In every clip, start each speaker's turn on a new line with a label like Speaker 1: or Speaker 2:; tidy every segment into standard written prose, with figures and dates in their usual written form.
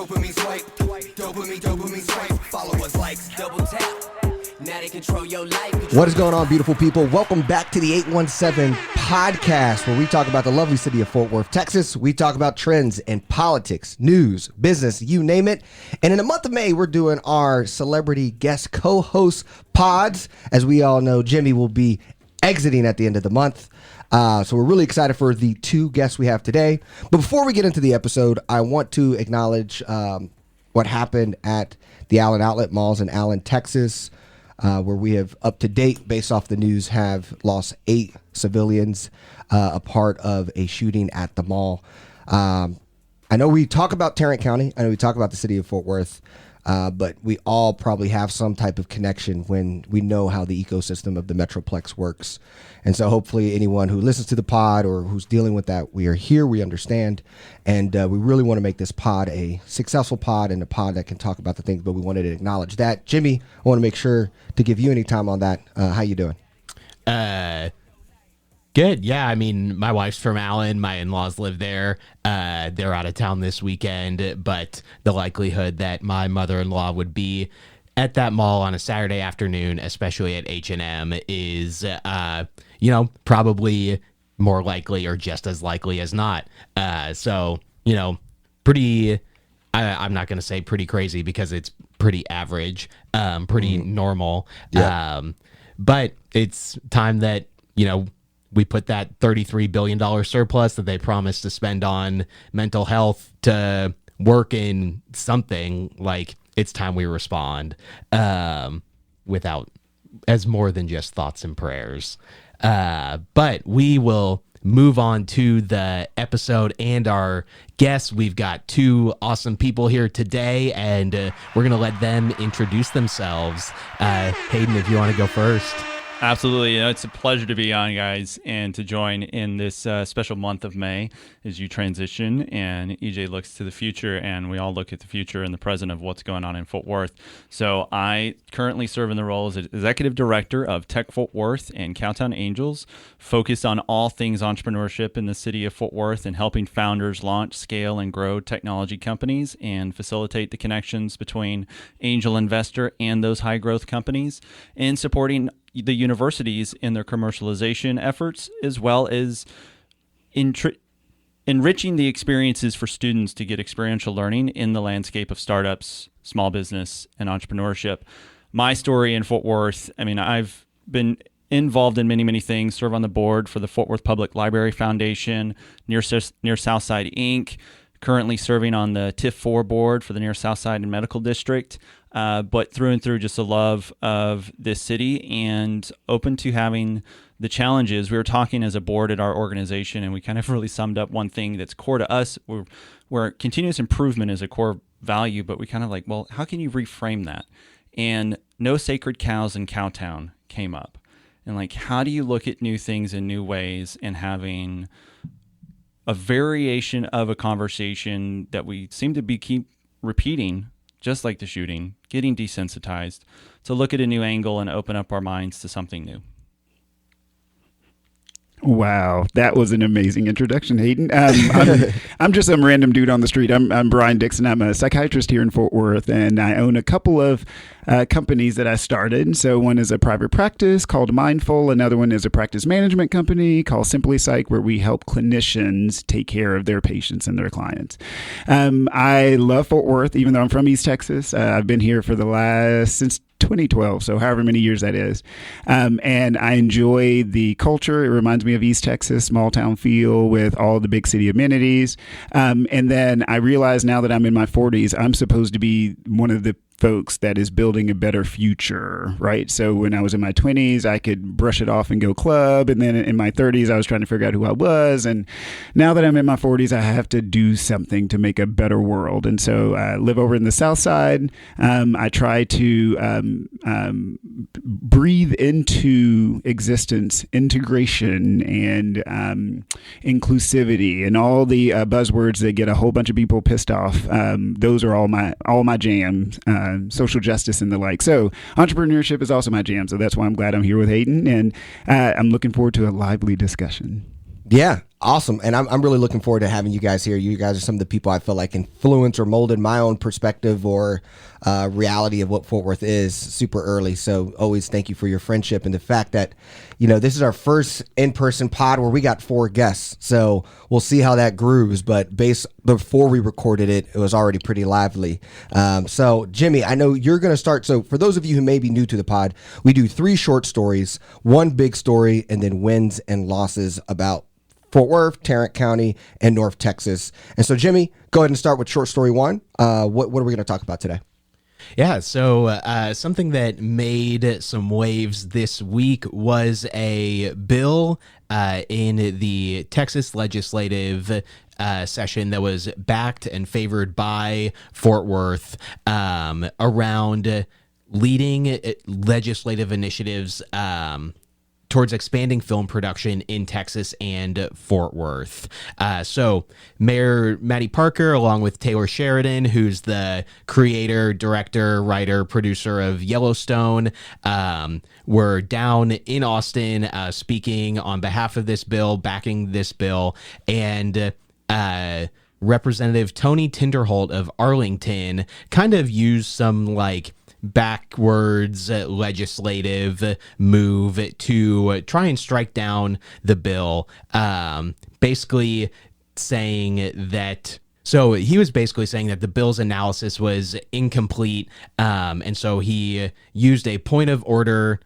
Speaker 1: Dopamine swipe, dopamine swipe. Followers, likes, double tap. Now they control your life.
Speaker 2: What is going on, beautiful people? Welcome back to the 817 podcast, where we talk about the lovely city of Fort Worth, Texas. We talk about trends in politics, news, business, you name it. And in the month of May, we're doing our celebrity guest co-host pods. As we all know, Jimmy will be exiting at the end of the month. So we're really excited for the two guests we have today. But before we get into the episode, I want to acknowledge what happened at the Allen Outlet Malls in Allen, Texas. Where we have, up to date, based off the news, have lost 8 civilians, a part of a shooting at the mall. I know we talk about Tarrant County. I know we talk about the city of Fort Worth. But we all probably have some type of connection when we know how the ecosystem of the Metroplex works. And so hopefully anyone who listens to the pod or who's dealing with that, we are here, we understand. And we really want to make this pod a successful pod and a pod that can talk about the things, but we wanted to acknowledge that. Jimmy, I want to make sure to give you any time on that. How you doing?
Speaker 3: Good. Yeah. I mean, my wife's from Allen. My in-laws live there. They're out of town this weekend, but the likelihood that my mother-in-law would be at that mall on a Saturday afternoon, especially at H&M, is, probably more likely or just as likely as not. So, pretty, I'm not going to say pretty crazy because it's pretty average, pretty normal. Yeah. But it's time that, we put that $33 billion surplus that they promised to spend on mental health to work in something. Like, it's time we respond without as more than just thoughts and prayers. But we will move on to the episode and our guests. We've got 2 awesome people here today, and we're going to let them introduce themselves. Hayden, if you want to go first.
Speaker 4: Absolutely. It's a pleasure to be on, guys, and to join in this special month of May as you transition and EJ looks to the future, and we all look at the future and the present of what's going on in Fort Worth. So I currently serve in the role as Executive Director of Tech Fort Worth and Cowtown Angels, focused on all things entrepreneurship in the city of Fort Worth and helping founders launch, scale, and grow technology companies and facilitate the connections between angel investor and those high-growth companies, and supporting the universities in their commercialization efforts, as well as enriching the experiences for students to get experiential learning in the landscape of startups, small business, and entrepreneurship. My story in Fort Worth, I've been involved in many, many things, serve on the board for the Fort Worth Public Library Foundation, Near Southside Inc., currently serving on the TIF4 board for the Near Southside and Medical District. But through and through, just a love of this city and open to having the challenges. We were talking as a board at our organization, and we kind of really summed up one thing that's core to us, where continuous improvement is a core value, but we kind of like, well, how can you reframe that? And no sacred cows in Cowtown came up. And like, how do you look at new things in new ways and having a variation of a conversation that we seem to keep repeating, just like the shooting, getting desensitized, to look at a new angle and open up our minds to something new.
Speaker 5: Wow, that was an amazing introduction, Hayden. I'm just some random dude on the street. I'm Brian Dixon. I'm a psychiatrist here in Fort Worth, and I own a couple of companies that I started. So one is a private practice called Mindful. Another one is a practice management company called Simply Psych, where we help clinicians take care of their patients and their clients. I love Fort Worth, even though I'm from East Texas. I've been here for since 2012, so however many years that is. And I enjoy the culture. It reminds me of East Texas, small town feel with all the big city amenities. And then I realize now that I'm in my 40s, I'm supposed to be one of the folks that is building a better future, right? So when I was in my 20s, I could brush it off and go club. And then in my 30s, I was trying to figure out who I was. And now that I'm in my 40s, I have to do something to make a better world. And so I live over in the South Side. I try to breathe into existence, integration, and inclusivity, and all the buzzwords that get a whole bunch of people pissed off. Those are all my jams. Social justice and the like. So entrepreneurship is also my jam. So that's why I'm glad I'm here with Hayden, and I'm looking forward to a lively discussion.
Speaker 2: Yeah, Awesome. And I'm really looking forward to having you guys here. You guys are some of the people I feel like influence or molded my own perspective or reality of what Fort Worth is super early. So always thank you for your friendship and the fact that, this is our first in-person pod where we got 4 guests. So we'll see how that grooves. But before we recorded it, it was already pretty lively. So Jimmy, I know you're going to start. So for those of you who may be new to the pod, we do 3 short stories, 1 big story, and then wins and losses about Fort Worth, Tarrant County, and North Texas. And so, Jimmy, go ahead and start with short story 1. What are we going to talk about today?
Speaker 3: Yeah, so something that made some waves this week was a bill in the Texas legislative session that was backed and favored by Fort Worth around leading legislative initiatives towards expanding film production in Texas and Fort Worth. So Mayor Matty Parker, along with Taylor Sheridan, who's the creator, director, writer, producer of Yellowstone, were down in Austin speaking on behalf of this bill, backing this bill, and Representative Tony Tinderholt of Arlington kind of used some backwards legislative move to try and strike down the bill, basically saying that. So he was basically saying that the bill's analysis was incomplete, and so he used a point of order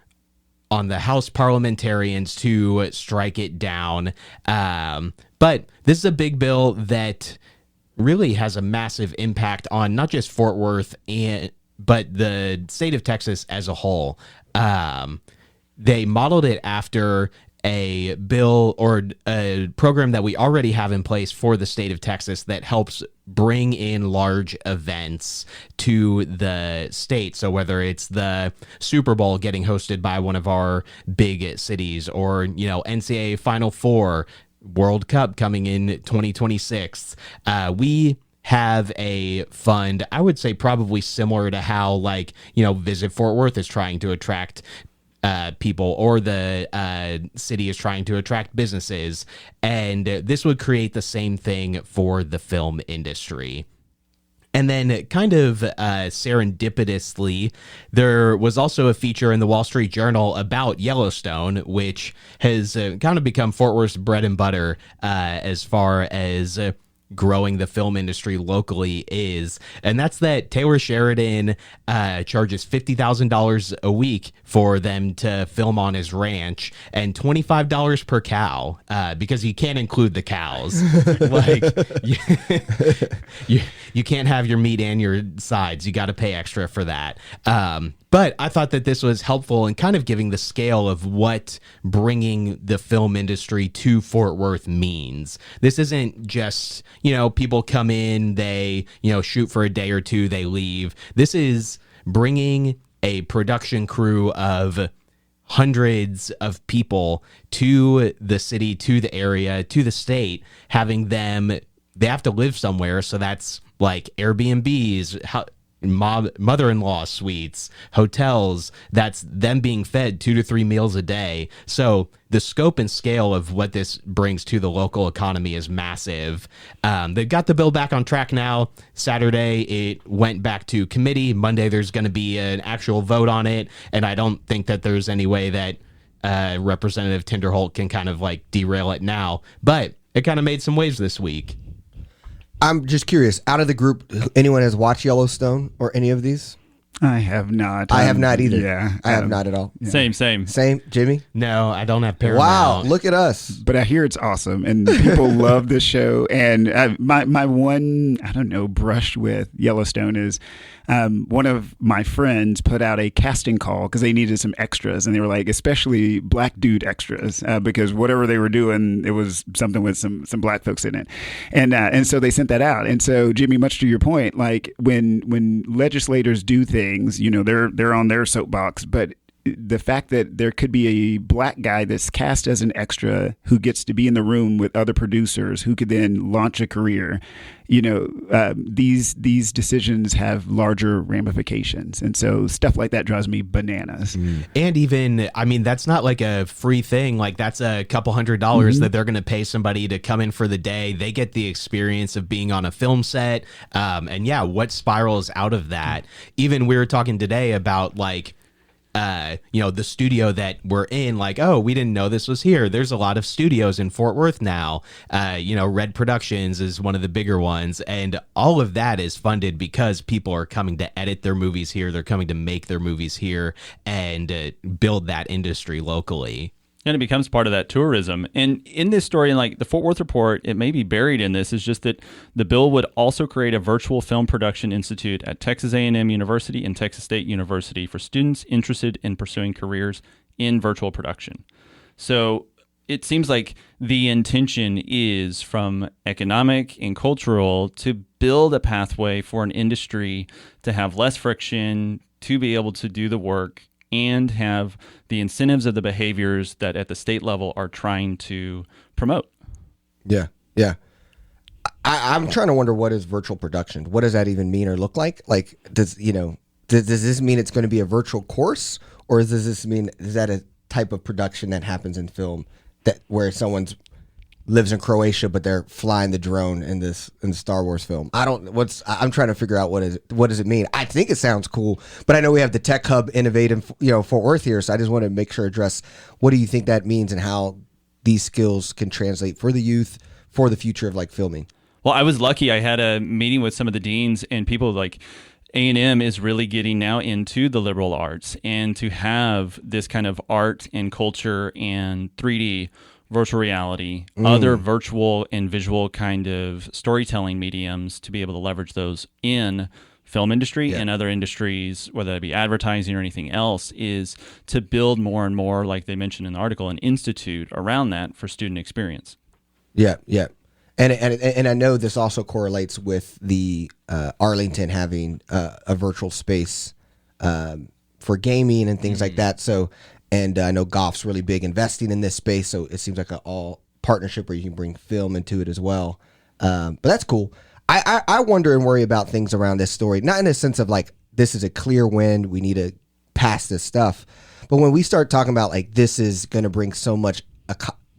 Speaker 3: on the House parliamentarians to strike it down. But this is a big bill that really has a massive impact on not just Fort Worth but the state of Texas as a whole. They modeled it after a bill or a program that we already have in place for the state of Texas that helps bring in large events to the state. So whether it's the Super Bowl getting hosted by one of our big cities, or, NCAA Final Four, World Cup coming in 2026, we have a fund, I would say probably similar to how Visit Fort Worth is trying to attract people, or the city is trying to attract businesses. And this would create the same thing for the film industry. And then kind of serendipitously, there was also a feature in the Wall Street Journal about Yellowstone, which has kind of become Fort Worth's bread and butter as far as growing the film industry locally is. And that's that Taylor Sheridan charges $50,000 a week for them to film on his ranch, and $25 per cow, because you can't include the cows. You can't have your meat and your sides. You got to pay extra for that. But I thought that this was helpful in kind of giving the scale of what bringing the film industry to Fort Worth means. This isn't just, people come in, they, shoot for a day or two, they leave. This is bringing a production crew of hundreds of people to the city, to the area, to the state, having them, they have to live somewhere. So that's like Airbnbs, mother-in-law suites, hotels. That's them being fed 2 to 3 meals a day. So the scope and scale of what this brings to the local economy is massive. They've got the bill back on track now. Saturday it went back to committee. Monday there's going to be an actual vote on it, and I don't think that there's any way that Representative Tinderholt can kind of derail it now, but it kind of made some waves this week.
Speaker 2: I'm just curious, out of the group, anyone has watched Yellowstone or any of these?
Speaker 5: I have not.
Speaker 2: I have not either.
Speaker 5: Yeah.
Speaker 2: I have not at all.
Speaker 5: Yeah.
Speaker 4: Same.
Speaker 2: Same, Jimmy?
Speaker 3: No, I don't have Paramount.
Speaker 2: Wow, look at us.
Speaker 5: But I hear it's awesome, and people love this show. And my one, brush with Yellowstone is one of my friends put out a casting call because they needed some extras, and they were especially black dude extras, because whatever they were doing, it was something with some black folks in it. And so they sent that out. And so, Jimmy, much to your point, when legislators do things, they're on their soapbox, but the fact that there could be a black guy that's cast as an extra who gets to be in the room with other producers who could then launch a career, these decisions have larger ramifications. And so stuff like that drives me bananas.
Speaker 3: And even, I mean, that's not like a free thing. Like that's a couple $100 that they're going to pay somebody to come in for the day. They get the experience of being on a film set. And yeah, what spirals out of that? Even we were talking today about like, the studio that we're in, like, oh, we didn't know this was here. There's a lot of studios in Fort Worth now. Red Productions is one of the bigger ones. And all of that is funded because people are coming to edit their movies here. They're coming to make their movies here and build that industry locally.
Speaker 4: And it becomes part of that tourism. And in this story, and like the Fort Worth report, it may be buried in this, is just that the bill would also create a virtual film production institute at Texas A&M University and Texas State University for students interested in pursuing careers in virtual production. So it seems like the intention is from economic and cultural to build a pathway for an industry to have less friction, to be able to do the work, and have the incentives of the behaviors that at the state level are trying to promote.
Speaker 2: Yeah. I'm trying to wonder, what is virtual production? What does that even mean or look like? Like, does this mean it's going to be a virtual course, or does this mean, is that a type of production that happens in film that where someone's lives in Croatia, but they're flying the drone in the Star Wars film? I'm trying to figure out what does it mean? I think it sounds cool, but I know we have the Tech Hub Innovate in Fort Worth here, so I just want to make sure address, what do you think that means and how these skills can translate for the youth for the future of like filming?
Speaker 4: Well, I was lucky. I had a meeting with some of the deans and people like A&M is really getting now into the liberal arts, and to have this kind of art and culture and 3D virtual reality, other virtual and visual kind of storytelling mediums, to be able to leverage those in film industry and other industries, whether that be advertising or anything else, is to build more and more, like they mentioned in the article, an institute around that for student experience.
Speaker 2: Yeah. And I know this also correlates with the Arlington having a virtual space for gaming and things like that. So, and I know golf's really big investing in this space, so it seems like an all partnership where you can bring film into it as well. But that's cool. I wonder and worry about things around this story, not in a sense of like, this is a clear win, we need to pass this stuff. But when we start talking about like, this is going to bring so much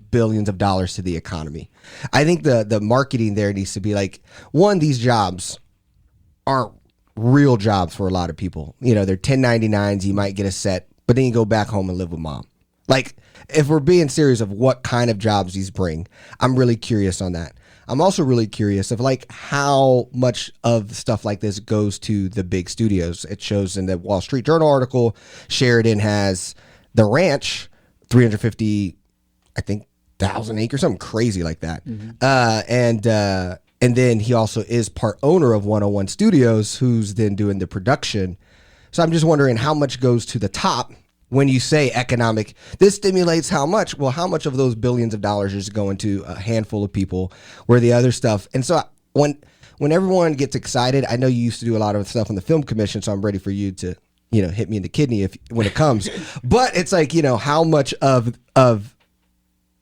Speaker 2: billions of dollars to the economy, I think the marketing there needs to be like, one, these jobs aren't real jobs for a lot of people. They're 1099s, you might get a set, but then you go back home and live with mom. Like, if we're being serious of what kind of jobs these bring, I'm really curious on that. I'm also really curious of like how much of stuff like this goes to the big studios. It shows in the Wall Street Journal article, Sheridan has the ranch, 350, I think, 1,000 acres, something crazy like that. And then he also is part owner of 101 Studios, who's then doing the production. So I'm just wondering how much goes to the top when you say economic. This stimulates how much? Well, how much of those billions of dollars is going to a handful of people, where the other stuff? And so when everyone gets excited, I know you used to do a lot of stuff on the film commission, so I'm ready for you to, hit me in the kidney when it comes. But it's like, how much of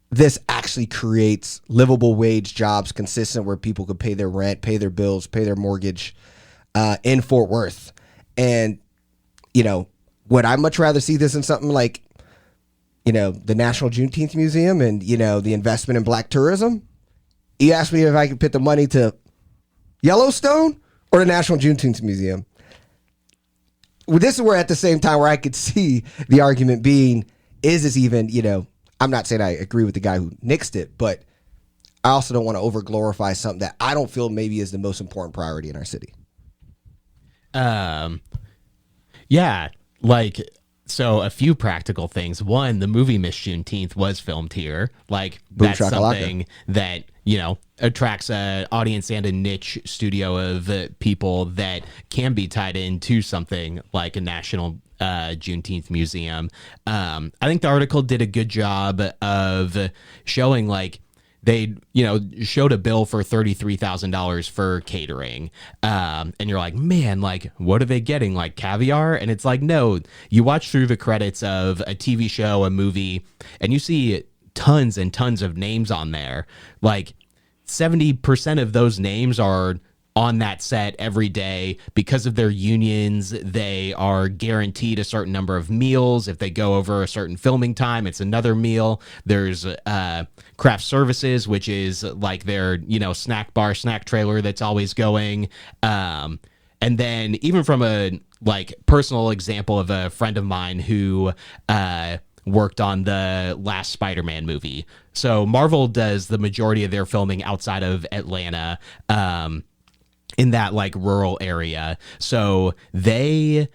Speaker 2: this actually creates livable wage jobs, consistent, where people could pay their rent, pay their bills, pay their mortgage in Fort Worth. And would I much rather see this in something like, the National Juneteenth Museum and, the investment in black tourism? You asked me if I could put the money to Yellowstone or the National Juneteenth Museum. Well, this is where at the same time where I could see the argument being, is this even, I'm not saying I agree with the guy who nixed it, but I also don't want to over glorify something that I don't feel maybe is the most important priority in our city.
Speaker 3: Yeah, like, so a few practical things. One, the movie Miss Juneteenth was filmed here. Like,
Speaker 2: Boom
Speaker 3: that's
Speaker 2: shakalaka.
Speaker 3: something that, attracts an audience and a niche studio of people that can be tied into something like a national Juneteenth museum. I think the article did a good job of showing, like, they showed a bill for $33,000 for catering, and you're like, man, like what are they getting, like caviar? And it's like, no, you watch through the credits of a TV show, a movie, and you see tons and tons of names on there. Like 70% of those names are on that set every day. Because of their unions, they are guaranteed a certain number of meals. If they go over a certain filming time, it's another meal. There's craft services, which is like their snack bar, snack trailer that's always going. And then even from a like personal example of a friend of mine who worked on the last Spider-Man movie. So Marvel does the majority of their filming outside of Atlanta, in that like rural area. So they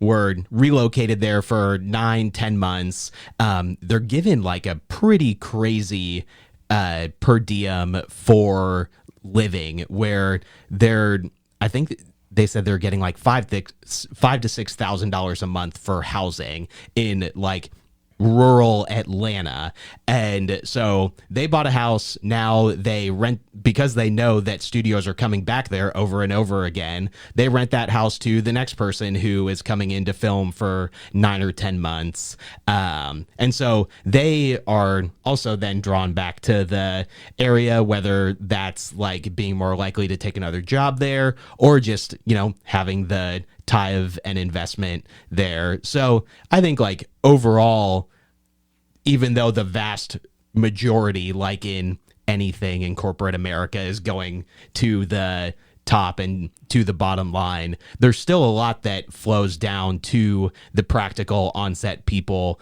Speaker 3: were relocated there for 9-10 months. They're given like a pretty crazy per diem for living, where I think they said they're getting like $5,000 to $6,000 a month for housing in like rural Atlanta. And so they bought a house. Now they rent, because they know that studios are coming back there over and over again. They rent that house to the next person who is coming in to film for 9 or 10 months. And so they are also then drawn back to the area, whether that's like being more likely to take another job there or just, having the tie of an investment there. So I think like overall, even though the vast majority, like in anything in corporate America, is going to the top and to the bottom line, there's still a lot that flows down to the practical on-set people,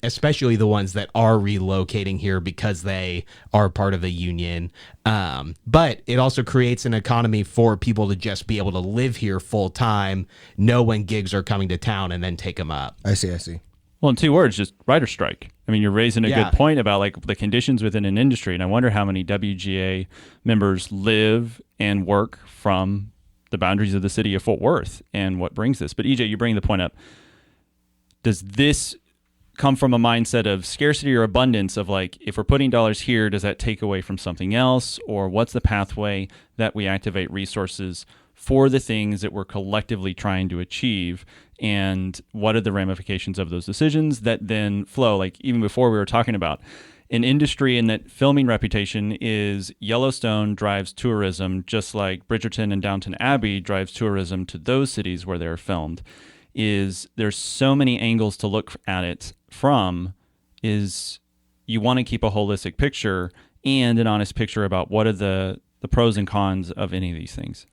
Speaker 3: especially the ones that are relocating here because they are part of a union. But it also creates an economy for people to just be able to live here full time, know when gigs are coming to town, and then take them up.
Speaker 2: I see.
Speaker 4: Well, in 2 words, just writer strike. I mean, you're raising a
Speaker 3: Yeah.
Speaker 4: good point about like the conditions within an industry, and I wonder how many WGA members live and work from the boundaries of the city of Fort Worth and what brings this. But EJ, you bring the point up. Does this come from a mindset of scarcity or abundance of like, if we're putting dollars here, does that take away from something else? Or what's the pathway that we activate resources for the things that we're collectively trying to achieve? And what are the ramifications of those decisions that then flow? Like even before we were talking about an industry and that filming reputation is Yellowstone drives tourism, just like Bridgerton and Downton Abbey drives tourism to those cities where they're filmed. Is there's so many angles to look at it from, is you want to keep a holistic picture and an honest picture about what are the pros and cons of any of these things.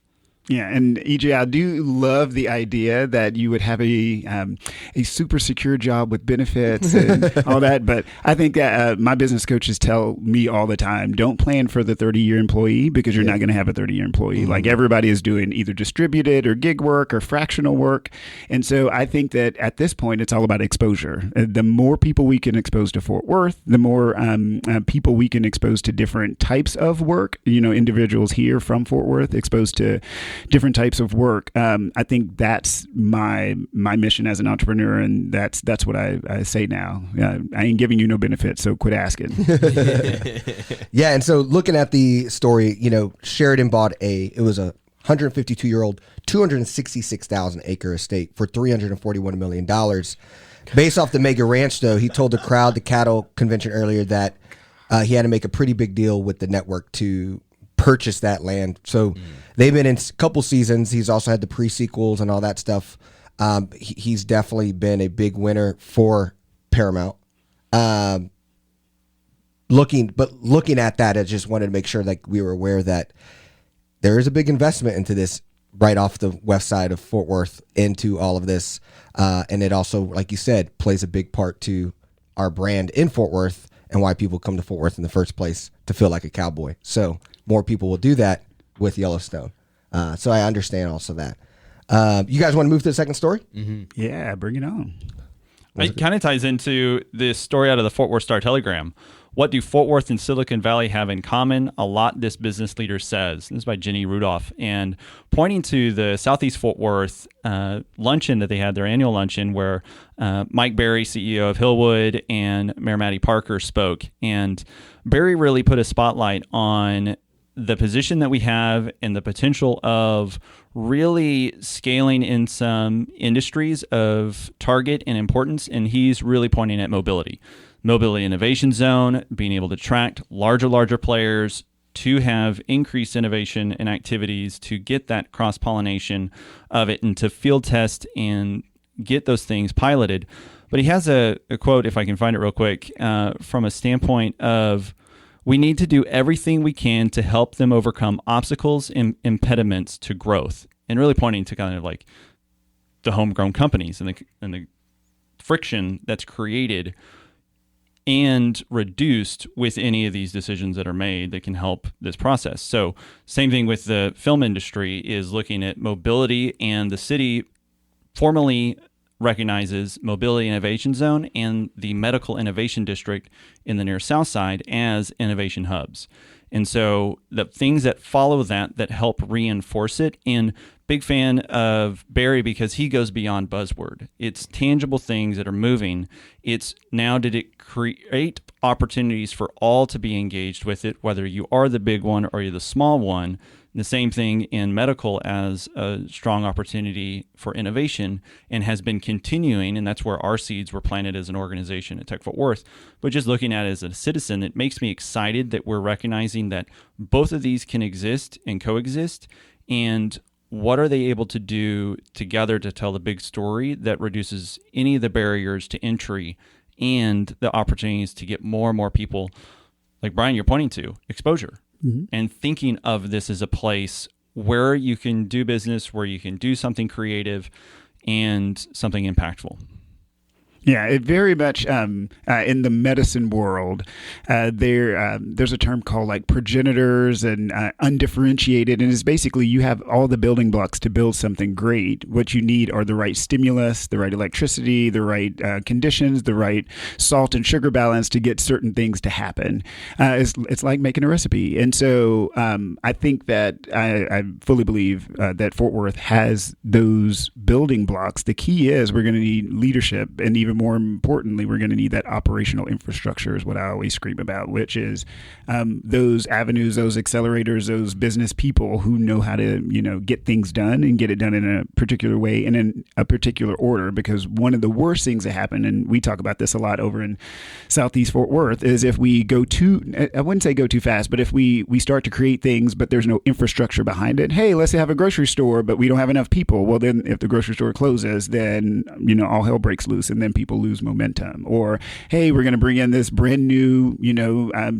Speaker 5: Yeah, and EJ, I do love the idea that you would have a super secure job with benefits and all that. But I think that my business coaches tell me all the time, don't plan for the 30-year employee because you're not going to have a 30-year employee. Mm-hmm. Like everybody is doing either distributed or gig work or fractional work. And so I think that at this point, it's all about exposure. The more people we can expose to Fort Worth, the more people we can expose to different types of work, individuals here from Fort Worth exposed to different types of work. I think that's my mission as an entrepreneur, and that's what I say now. I ain't giving you no benefits, so quit asking.
Speaker 2: Yeah, and so looking at the story, Sheridan bought it was a 152-year-old, 266,000 acre estate for $341 million. Based off the Mega Ranch, though, he told the crowd, the cattle convention earlier, that he had to make a pretty big deal with the network to purchase that land. So they've been in a couple seasons. He's also had the pre-sequels and all that stuff. He's definitely been a big winner for Paramount. Looking at that, I just wanted to make sure that we were aware that there is a big investment into this right off the west side of Fort Worth into all of this. And it also, like you said, plays a big part to our brand in Fort Worth and why people come to Fort Worth in the first place, to feel like a cowboy. So more people will do that with Yellowstone. So I understand also that. You guys want to move to the second story?
Speaker 5: Mm-hmm. Yeah, bring it on.
Speaker 4: It kind of ties into this story out of the Fort Worth Star-Telegram, What do Fort Worth and Silicon Valley have in common? A lot, this business leader says. This is by Jenny Rudolph. And pointing to the Southeast Fort Worth luncheon that they had, their annual luncheon, where Mike Berry, CEO of Hillwood, and Mayor Matty Parker spoke. And Berry really put a spotlight on the position that we have and the potential of really scaling in some industries of target and importance. And he's really pointing at mobility innovation zone, being able to attract larger players to have increased innovation and activities, to get that cross-pollination of it and to field test and get those things piloted. But he has a quote, if I can find it real quick, from a standpoint of, we need to do everything we can to help them overcome obstacles and impediments to growth, and really pointing to kind of like the homegrown companies and the friction that's created and reduced with any of these decisions that are made that can help this process. So same thing with the film industry, is looking at mobility, and the city formally recognizes Mobility Innovation Zone and the Medical Innovation District in the near south side as innovation hubs. And so the things that follow that help reinforce it. And big fan of Barry because he goes beyond buzzword. It's tangible things that are moving. It's now, did it create opportunities for all to be engaged with it, whether you are the big one or you're the small one. The same thing in medical as a strong opportunity for innovation, and has been continuing, and that's where our seeds were planted as an organization at Tech Fort Worth. But just looking at it as a citizen, it makes me excited that we're recognizing that both of these can exist and coexist, and what are they able to do together to tell the big story that reduces any of the barriers to entry and the opportunities to get more and more people, like Brian, you're pointing to, exposure. And thinking of this as a place where you can do business, where you can do something creative and something impactful.
Speaker 5: Yeah, it very much in the medicine world, there's a term called like progenitors and undifferentiated, and it's basically you have all the building blocks to build something great. What you need are the right stimulus, the right electricity, the right conditions, the right salt and sugar balance to get certain things to happen. It's like making a recipe, and so I think that I fully believe that Fort Worth has those building blocks. The key is we're going to need leadership, and even more importantly, we're going to need that operational infrastructure, is what I always scream about, which is those avenues, those accelerators, those business people who know how to, get things done and get it done in a particular way and in a particular order. Because one of the worst things that happen, and we talk about this a lot over in Southeast Fort Worth, is if we go I wouldn't say go too fast, but if we start to create things, but there's no infrastructure behind it. Hey, let's say have a grocery store, but we don't have enough people. Well, then if the grocery store closes, then, all hell breaks loose, and then people lose momentum. Or, hey, we're going to bring in this brand new,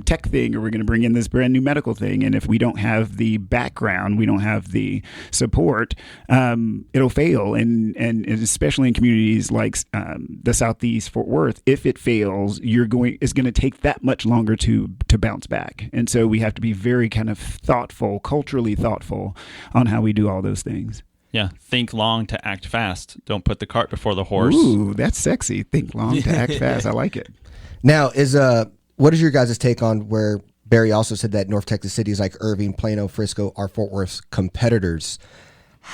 Speaker 5: tech thing, or we're going to bring in this brand new medical thing. And if we don't have the background, we don't have the support, it'll fail. And especially in communities like the Southeast Fort Worth, if it fails, it's going to take that much longer to bounce back. And so we have to be very kind of thoughtful, culturally thoughtful on how we do all those things.
Speaker 4: Yeah, think long to act fast. Don't put the cart before the horse.
Speaker 5: Ooh, that's sexy. Think long to act fast. I like it.
Speaker 2: Now, what is your guys' take on where Barry also said that North Texas cities like Irving, Plano, Frisco are Fort Worth's competitors?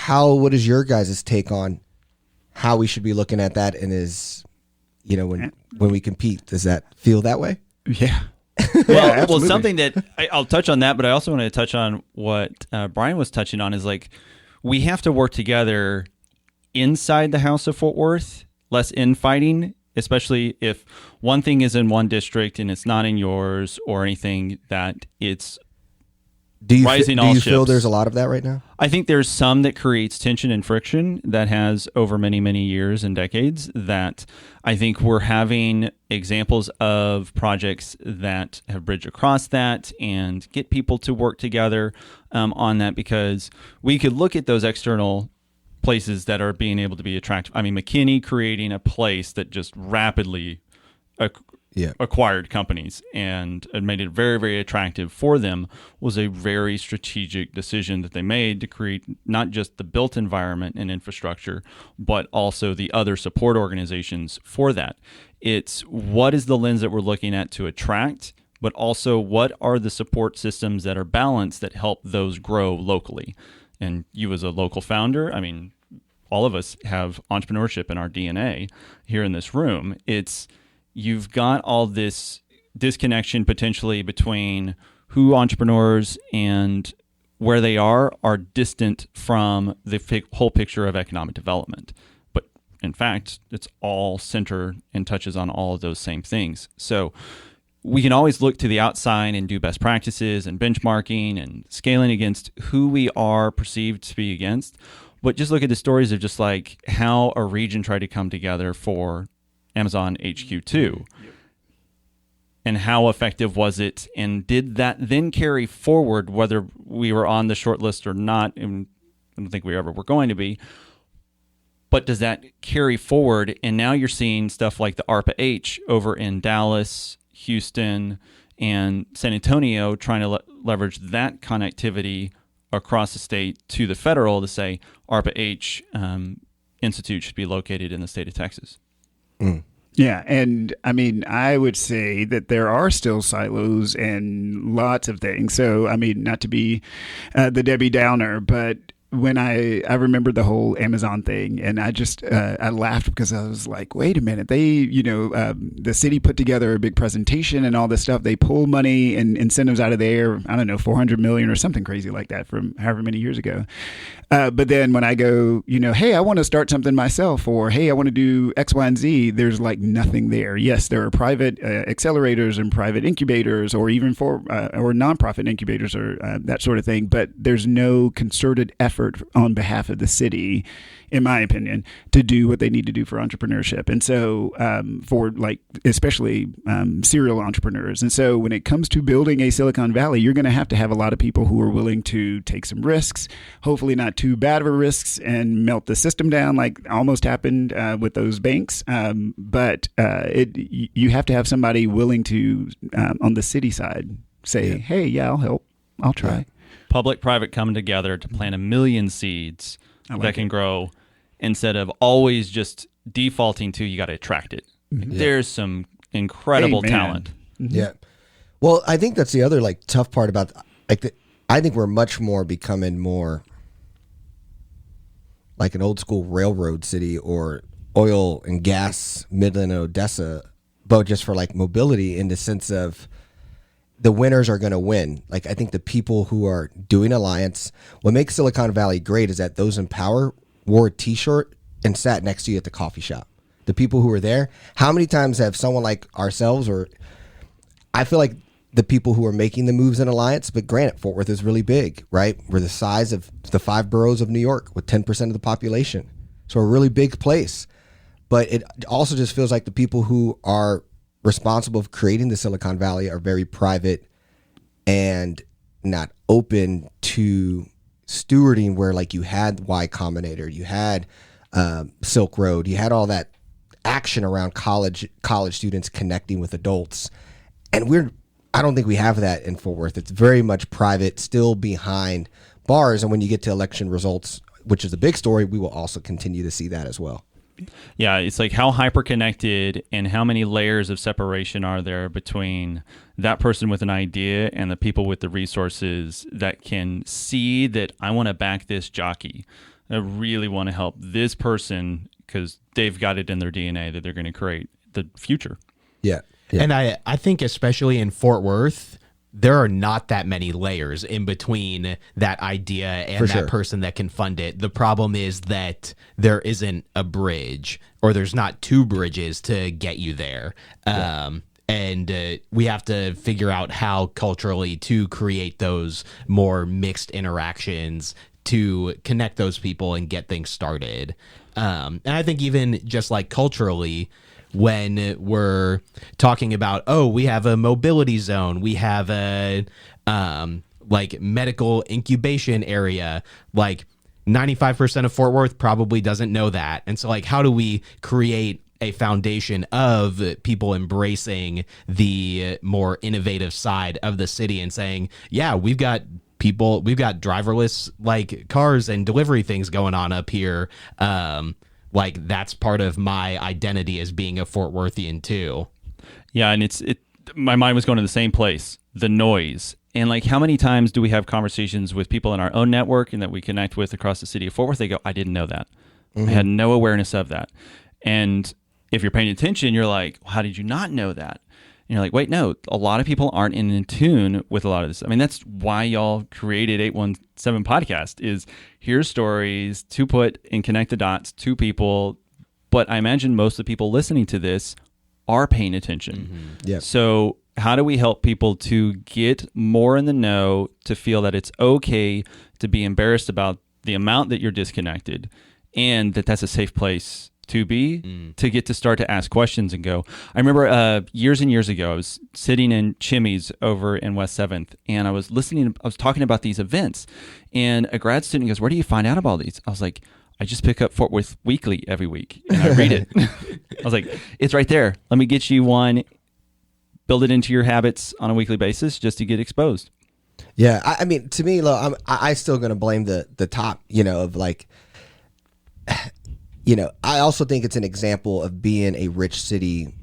Speaker 2: What is your guys' take on how we should be looking at that, and when we compete, does that feel that way?
Speaker 5: Yeah.
Speaker 4: Well, something that I'll touch on that, but I also want to touch on what Brian was touching on is like, we have to work together inside the House of Fort Worth, less infighting, especially if one thing is in one district and it's not in yours or anything, that it's rising all ships.
Speaker 2: Do you feel there's a lot of that right now?
Speaker 4: I think there's some that creates tension and friction that has over many, many years and decades, that I think we're having examples of projects that have bridged across that and get people to work together on that, because we could look at those external places that are being able to be attractive. I mean, McKinney creating a place that just rapidly acquired companies and made it very, very attractive for them was a very strategic decision that they made to create not just the built environment and infrastructure, but also the other support organizations for that. It's what is the lens that we're looking at to attract, but also what are the support systems that are balanced that help those grow locally. And you as a local founder, I mean, all of us have entrepreneurship in our DNA here in this room. You've got all this disconnection potentially between who entrepreneurs and where they are distant from the whole picture of economic development. But in fact, it's all centered and touches on all of those same things. So we can always look to the outside and do best practices and benchmarking and scaling against who we are perceived to be against. But just look at the stories of just like how a region tried to come together for Amazon HQ2. And how effective was it? And did that then carry forward, whether we were on the short list or not? And I don't think we ever were going to be. But does that carry forward? And now you're seeing stuff like the ARPA-H over in Dallas, Houston, and San Antonio trying to leverage that connectivity across the state to the federal to say ARPA-H Institute should be located in the state of Texas.
Speaker 2: Mm.
Speaker 5: Yeah, and I mean, I would say that there are still silos and lots of things. So, I mean, not to be the Debbie Downer, but when I remember the whole Amazon thing, and I just I laughed because I was like, wait a minute, the city put together a big presentation and all this stuff. They pull money and incentives out of there. I don't know, 400 million or something crazy like that from however many years ago. But then when I go, hey, I want to start something myself, or hey, I want to do X, Y, and Z, there's like nothing there. Yes, there are private accelerators and private incubators, or even or nonprofit incubators or that sort of thing. But there's no concerted effort on behalf of the city, in my opinion, to do what they need to do for entrepreneurship. And so for like, especially serial entrepreneurs. And so when it comes to building a Silicon Valley, you're going to have a lot of people who are willing to take some risks, hopefully not too bad of a risks, and melt the system down like almost happened with those banks. But you have to have somebody willing to, on the city side, say, hey, yeah, I'll help. I'll try.
Speaker 2: Yeah.
Speaker 4: Public-private coming together to plant 1 million seeds that can grow instead of always just defaulting to you got to attract it.
Speaker 5: Mm-hmm.
Speaker 4: There's some incredible talent.
Speaker 5: Mm-hmm.
Speaker 2: Yeah. Well, I think that's the other like tough part about I think we're much more becoming more like an old school railroad city or oil and gas Midland and Odessa, but just for like mobility in the sense of the winners are going to win. Like, I think the people who are doing alliance, what makes Silicon Valley great is that those in power wore a t-shirt and sat next to you at the coffee shop. The people who were there, how many times have someone like ourselves, or I feel like the people who are making the moves in alliance, but granted, Fort Worth is really big, right? We're the size of the 5 boroughs of New York with 10% of the population. So a really big place. But it also just feels like the people who are responsible for creating the Silicon Valley are very private and not open to stewarding, where like you had Y Combinator, you had Silk Road, you had all that action around college students connecting with adults. And I don't think we have that in Fort Worth. It's very much private, still behind bars. And when you get to election results, which is a big story, we will also continue to see that as well.
Speaker 4: Yeah, it's like how hyper-connected and how many layers of separation are there between that person with an idea and the people with the resources that can see that I want to back this jockey. I really want to help this person because they've got it in their DNA that they're going to create the future.
Speaker 2: Yeah.
Speaker 3: And I think especially in Fort Worth, there are not that many layers in between that idea and that person that can fund it. The problem is that there isn't a bridge, or there's not 2 bridges to get you there. And we have to figure out how culturally to create those more mixed interactions to connect those people and get things started. And I think even just like culturally, when we're talking about, we have a mobility zone, we have a like medical incubation area, like 95% of Fort Worth probably doesn't know that. And so like, how do we create a foundation of people embracing the more innovative side of the city and saying, yeah, we've got driverless like cars and delivery things going on up here. Like that's part of my identity as being a Fort Worthian too.
Speaker 4: Yeah, and my mind was going to the same place, the noise. And like, how many times do we have conversations with people in our own network and that we connect with across the city of Fort Worth? They go, I didn't know that. I had no awareness of that. And if you're paying attention, you're like, well, how did you not know that? And you're like, wait, no, a lot of people aren't in tune with a lot of this. I mean, that's why y'all created 817 Podcast, is hear stories to put and connect the dots to people. But I imagine most of the people listening to this are paying attention.
Speaker 2: Yeah.
Speaker 4: So how do we help people to get more in the know, to feel that it's okay to be embarrassed about the amount that you're disconnected, and that that's a safe place to be, to get to start to ask questions and go. I remember years and years ago, I was sitting in Chimmy's over in West 7th, and I was talking about these events, and a grad student goes, where do you find out about these? I was like, I just pick up Fort Worth Weekly every week, and I read it. I was like, it's right there. Let me get you one. Build it into your habits on a weekly basis just to get exposed.
Speaker 2: Yeah, I mean, to me, look, I still going to blame the top, of like, I also think it's an example of being a rich city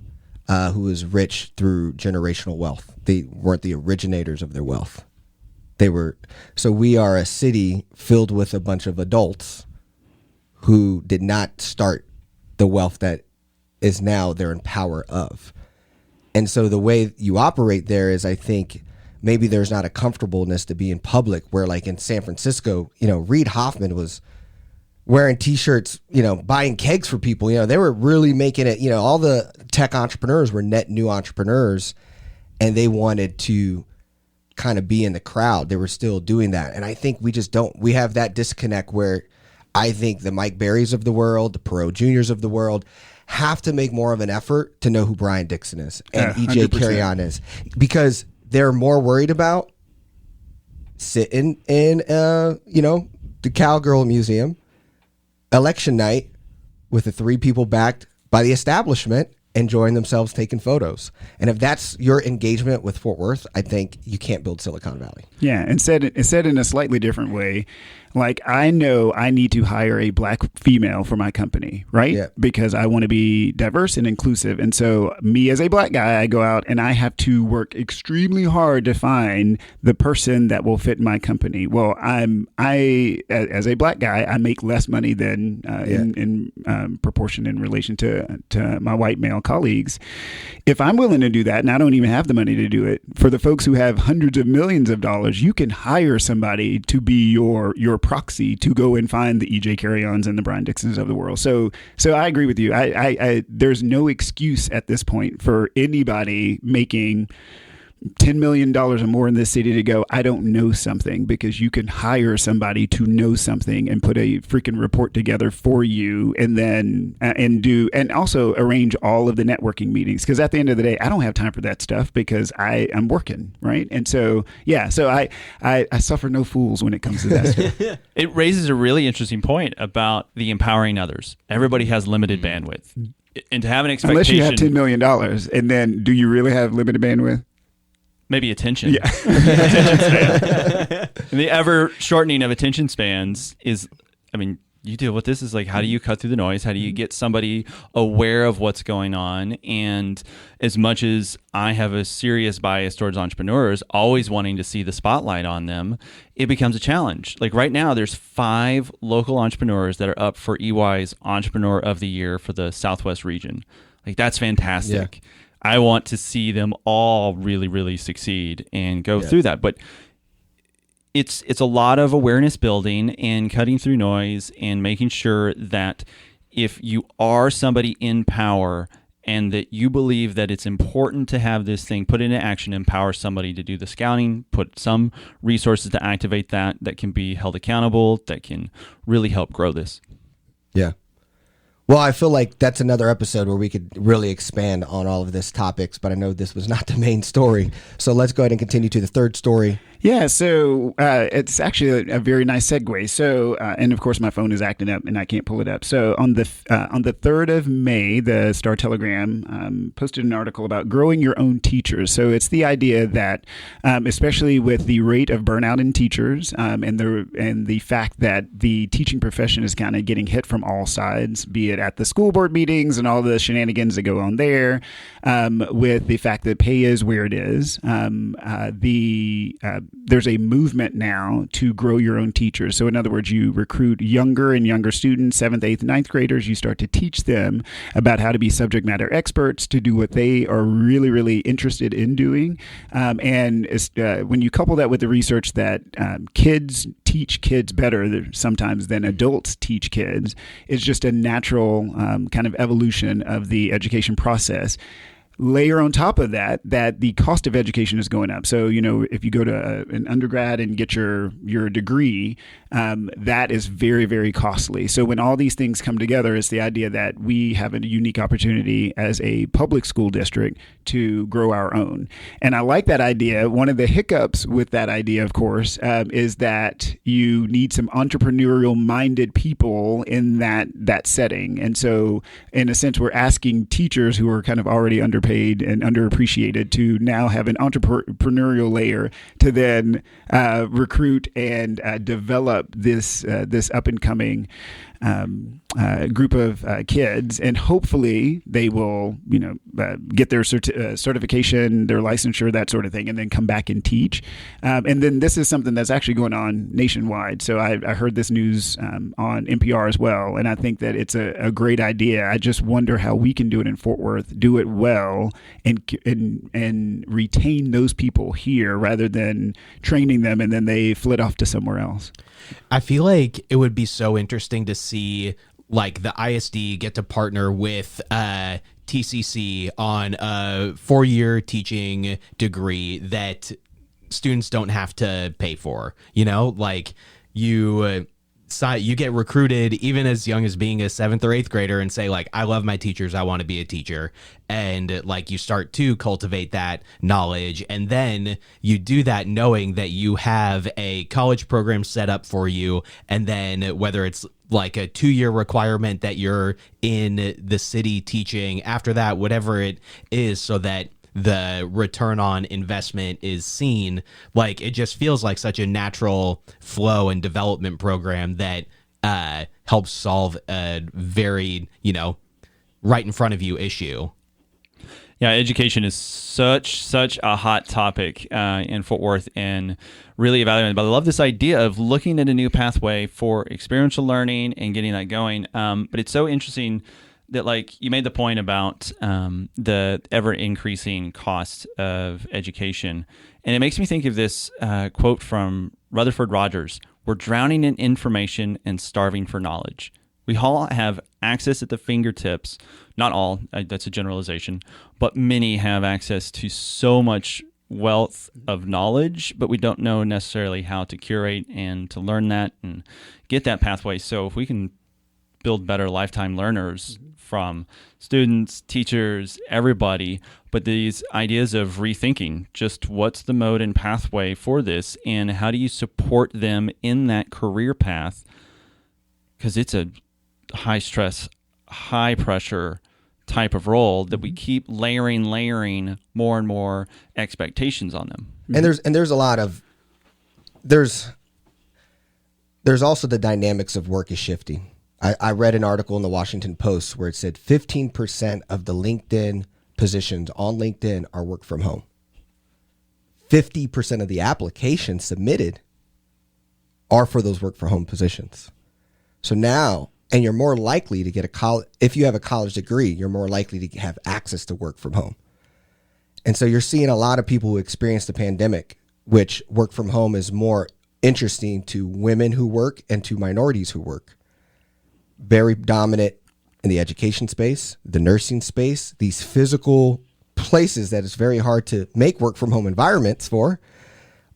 Speaker 2: who is rich through generational wealth. They weren't the originators of their wealth. So we are a city filled with a bunch of adults who did not start the wealth that is now they're in power of. And so the way you operate there is, I think, maybe there's not a comfortableness to be in public, where like in San Francisco, Reid Hoffman was wearing T-shirts, buying kegs for people. They were really making it, all the tech entrepreneurs were net new entrepreneurs, and they wanted to kind of be in the crowd. They were still doing that. And I think we have that disconnect where I think the Mike Berrys of the world, the Perot Juniors of the world, have to make more of an effort to know who Brian Dixon is and EJ
Speaker 5: 100%.
Speaker 2: Carrion is, because they're more worried about sitting in, the Cowgirl Museum election night with the three people backed by the establishment enjoying themselves taking photos. And if that's your engagement with Fort Worth, I think you can't build Silicon Valley.
Speaker 5: Yeah, and said in a slightly different way, like, I know I need to hire a black female for my company, right?
Speaker 2: Yeah.
Speaker 5: Because I want to be diverse and inclusive. And so me as a black guy, I go out and I have to work extremely hard to find the person that will fit my company. Well, as a black guy, I make less money than in proportion in relation to my white male colleagues. If I'm willing to do that, and I don't even have the money to do it, for the folks who have hundreds of millions of dollars, you can hire somebody to be your proxy to go and find the EJ Carrions and the Brian Dixons of the world. So I agree with you. I there's no excuse at this point for anybody making $10 million or more in this city to go, I don't know something, because you can hire somebody to know something and put a freaking report together for you, and then and also arrange all of the networking meetings. Because at the end of the day, I don't have time for that stuff because I am working, right? And so, I suffer no fools when it comes to that stuff.
Speaker 4: It raises a really interesting point about the empowering others. Everybody has limited bandwidth. And to have an expectation...
Speaker 5: Unless you have $10 million, and then do you really have limited bandwidth?
Speaker 4: Maybe attention.
Speaker 5: Yeah.
Speaker 4: Attention span. And the ever shortening of attention spans is, you deal with this, is like, how do you cut through the noise? How do you get somebody aware of what's going on? And as much as I have a serious bias towards entrepreneurs, always wanting to see the spotlight on them, it becomes a challenge. Like right now, there's 5 local entrepreneurs that are up for EY's Entrepreneur of the Year for the Southwest region. Like, that's fantastic. Yeah. I want to see them all really, really succeed and go through that. But it's a lot of awareness building and cutting through noise and making sure that if you are somebody in power and that you believe that it's important to have this thing put into action, empower somebody to do the scouting, put some resources to activate that can be held accountable, that can really help grow this.
Speaker 2: Yeah. Well, I feel like that's another episode where we could really expand on all of this topics, but I know this was not the main story. So let's go ahead and continue to the third story.
Speaker 5: Yeah, so it's actually a very nice segue. So, and of course, my phone is acting up, and I can't pull it up. So, on the 3rd of May, the Star Telegram posted an article about growing your own teachers. So, it's the idea that, especially with the rate of burnout in teachers, and the fact that the teaching profession is kind of getting hit from all sides, be it at the school board meetings and all the shenanigans that go on there, with the fact that pay is where it is, there's a movement now to grow your own teachers. So in other words, you recruit younger and younger students, 7th, 8th, 9th graders. You start to teach them about how to be subject matter experts, to do what they are really, really interested in doing. When you couple that with the research that kids teach kids better sometimes than adults teach kids, it's just a natural kind of evolution of the education process. Layer on top of that the cost of education is going up. So, if you go to an undergrad and get your degree, that is very, very costly. So when all these things come together, it's the idea that we have a unique opportunity as a public school district to grow our own. And I like that idea. One of the hiccups with that idea, of course, is that you need some entrepreneurial minded people in that setting. And so in a sense, we're asking teachers who are kind of already underpaid and underappreciated to now have an entrepreneurial layer to then recruit and develop this up and coming group of kids, and hopefully they will, get their certification, their licensure, that sort of thing, and then come back and teach. And then this is something that's actually going on nationwide. So I heard this news on NPR as well, and I think that it's a great idea. I just wonder how we can do it in Fort Worth, do it well, and retain those people here rather than training them and then they flit off to somewhere else.
Speaker 3: I feel like it would be so interesting to see like the ISD get to partner with TCC on a 4-year teaching degree that students don't have to pay for. Like you get recruited even as young as being a 7th or 8th grader and say like, I love my teachers, I want to be a teacher. And like you start to cultivate that knowledge, and then you do that knowing that you have a college program set up for you. And then whether it's like a 2-year requirement that you're in the city teaching, after that, whatever it is, so that the return on investment is seen. Like it just feels like such a natural flow and development program that helps solve a very, right in front of you issue.
Speaker 4: Yeah, education is such a hot topic in Fort Worth and really evaluated. But I love this idea of looking at a new pathway for experiential learning and getting that going. But it's so interesting that like you made the point about the ever increasing cost of education. And it makes me think of this quote from Rutherford Rogers: "We're drowning in information and starving for knowledge." We all have access at the fingertips. Not all, that's a generalization, but many have access to so much wealth of knowledge, but we don't know necessarily how to curate and to learn that and get that pathway. So if we can build better lifetime learners from students, teachers, everybody, but these ideas of rethinking just what's the mode and pathway for this, and how do you support them in that career path? Because it's a high stress, high pressure type of role that we keep layering more and more expectations on them.
Speaker 2: And there's a lot of there's also the dynamics of work is shifting. I read an article in the Washington Post where it said 15% of the LinkedIn positions on LinkedIn are work from home. 50% of the applications submitted are for those work from home positions. So now, and you're more likely to get a college, if you have a college degree, you're more likely to have access to work from home. And so you're seeing a lot of people who experience the pandemic, which work from home is more interesting to women who work and to minorities who work. Very dominant in the education space, the nursing space, these physical places that it's very hard to make work from home environments for.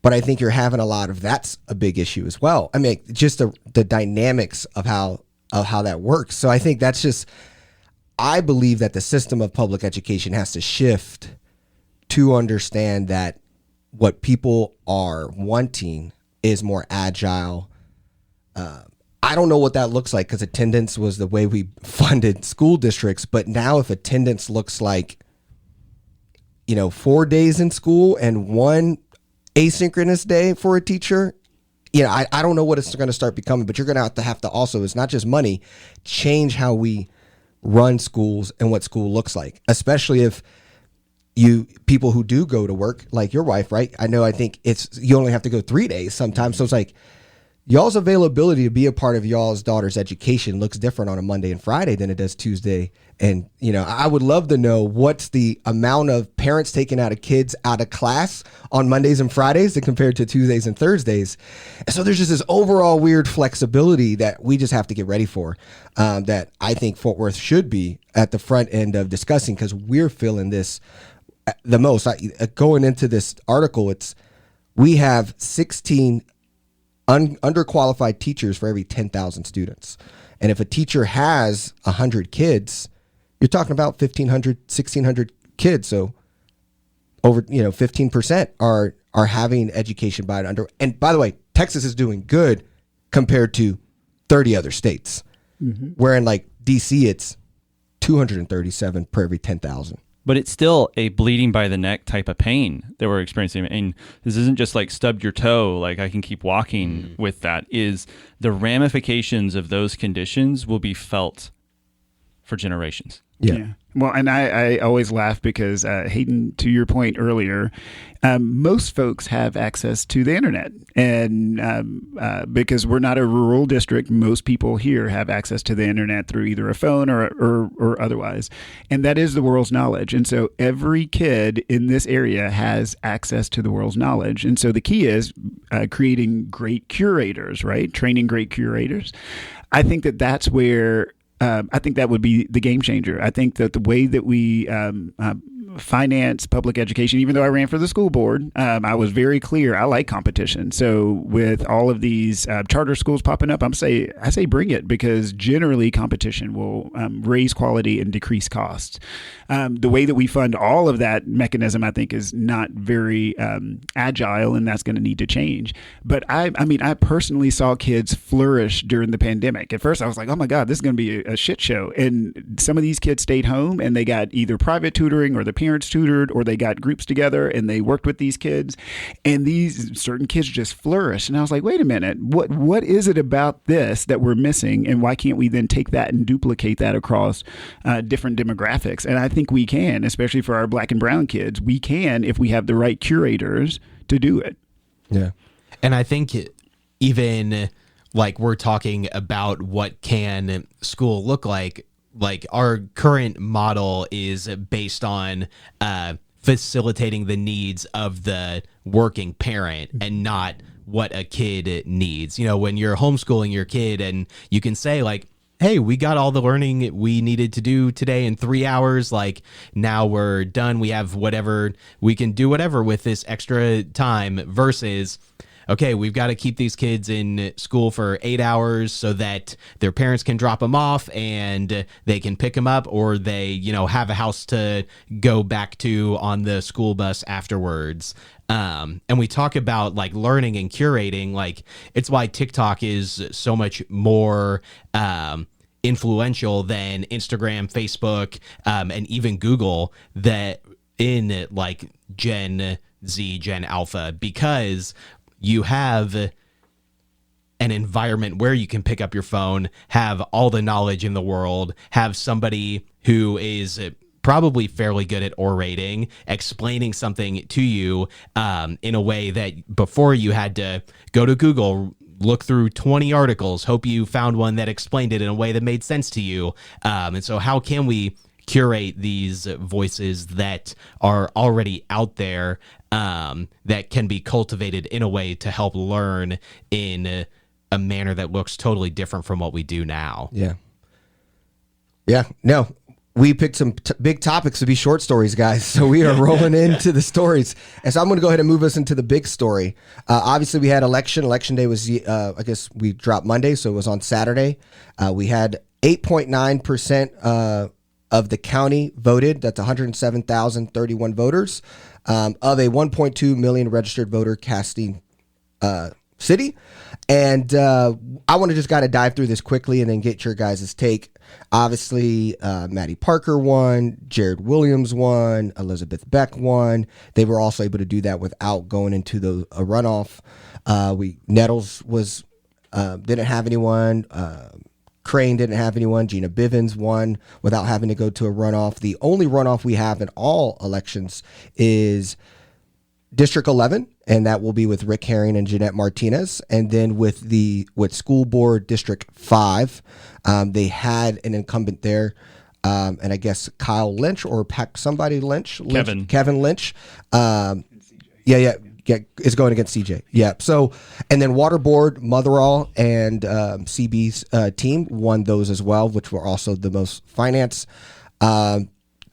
Speaker 2: But I think you're having a lot of, that's a big issue as well. I mean, just the dynamics of how that works. So I think that's just, I believe that the system of public education has to shift to understand that what people are wanting is more agile. I don't know what that looks like because attendance was the way we funded school districts. But now if attendance looks like, 4 days in school and one asynchronous day for a teacher, I don't know what it's going to start becoming. But you're going to have to also, it's not just money, change how we run schools and what school looks like, especially if people who do go to work, like your wife, right? I think you only have to go 3 days sometimes. So it's like y'all's availability to be a part of y'all's daughter's education looks different on a Monday and Friday than it does Tuesday. And, I would love to know what's the amount of parents taking out of kids out of class on Mondays and Fridays compared to Tuesdays and Thursdays. And so there's just this overall weird flexibility that we just have to get ready for, that I think Fort Worth should be at the front end of discussing, because we're feeling this the most. Going into this article, we have 16 underqualified teachers for every 10,000 students. And if a teacher has 100 kids, you're talking about 1,500, 1,600 kids. So over, 15% are having education by under. And by the way, Texas is doing good compared to 30 other states, where in like DC, it's 237 per every 10,000.
Speaker 4: But it's still a bleeding by the neck type of pain that we're experiencing. And this isn't just like stubbed your toe, like I can keep walking with that. Is the ramifications of those conditions will be felt for generations.
Speaker 5: Yeah. Well, and I always laugh because, Hayden, to your point earlier, most folks have access to the internet. And because we're not a rural district, most people here have access to the internet through either a phone or otherwise. And that is the world's knowledge. And so every kid in this area has access to the world's knowledge. And so the key is creating great curators, right? Training great curators. I think that's where I think that would be the game changer. I think that the way that we finance public education, even though I ran for the school board, I was very clear. I like competition. So with all of these charter schools popping up, I say bring it, because generally competition will raise quality and decrease costs. The way that we fund all of that mechanism, I think, is not very agile, and that's going to need to change. But I personally saw kids flourish during the pandemic. At first, I was like, oh my God, this is going to be a shit show. And some of these kids stayed home and they got either private tutoring or the parents tutored, or they got groups together and they worked with these kids, and these certain kids just flourished. And I was like, wait a minute, what is it about this that we're missing, and why can't we then take that and duplicate that across different demographics? And I think we can, especially for our Black and brown kids. We can, if we have the right curators to do it.
Speaker 2: Yeah.
Speaker 3: And I think even like we're talking about what can school look like our current model is based on facilitating the needs of the working parent and not what a kid needs. When you're homeschooling your kid and you can say like, hey, we got all the learning we needed to do today in 3 hours. Like now we're done. We have whatever, we can do whatever with this extra time, versus, okay, we've got to keep these kids in school for 8 hours so that their parents can drop them off and they can pick them up, or they, have a house to go back to on the school bus afterwards. And we talk about like learning and curating, like it's why TikTok is so much more influential than Instagram, Facebook, and even Google, that in like Gen Z, Gen Alpha, because you have an environment where you can pick up your phone, have all the knowledge in the world, have somebody who is probably fairly good at orating, explaining something to you in a way that before you had to go to Google, look through 20 articles, hope you found one that explained it in a way that made sense to you. And so how can we curate these voices that are already out there, that can be cultivated in a way to help learn in a manner that looks totally different from what we do now?
Speaker 2: Yeah. No, we picked some big topics to be short stories, guys. So we are rolling into the stories. And so I'm going to go ahead and move us into the big story. Obviously, we had election. Election day was, I guess we dropped Monday, so it was on Saturday. We had 8.9% of the county voted. That's 107,031 voters of a 1.2 million registered voter casting city. And I want to just kind of dive through this quickly and then get your guys' take. Obviously, Maddie Parker won, Jared Williams won, Elizabeth Beck won. They were also able to do that without going into a runoff. Nettles was didn't have anyone. Crane didn't have anyone. Gina Bivens won without having to go to a runoff. The only runoff we have in all elections is District 11, and that will be with Rick Herring and Jeanette Martinez. And then with School Board District 5, they had an incumbent there, and I guess Kyle Lynch or Kevin Lynch. Is going against CJ. Yeah. So, and then Water Board, Motherall, and CB's team won those as well, which were also the most finance.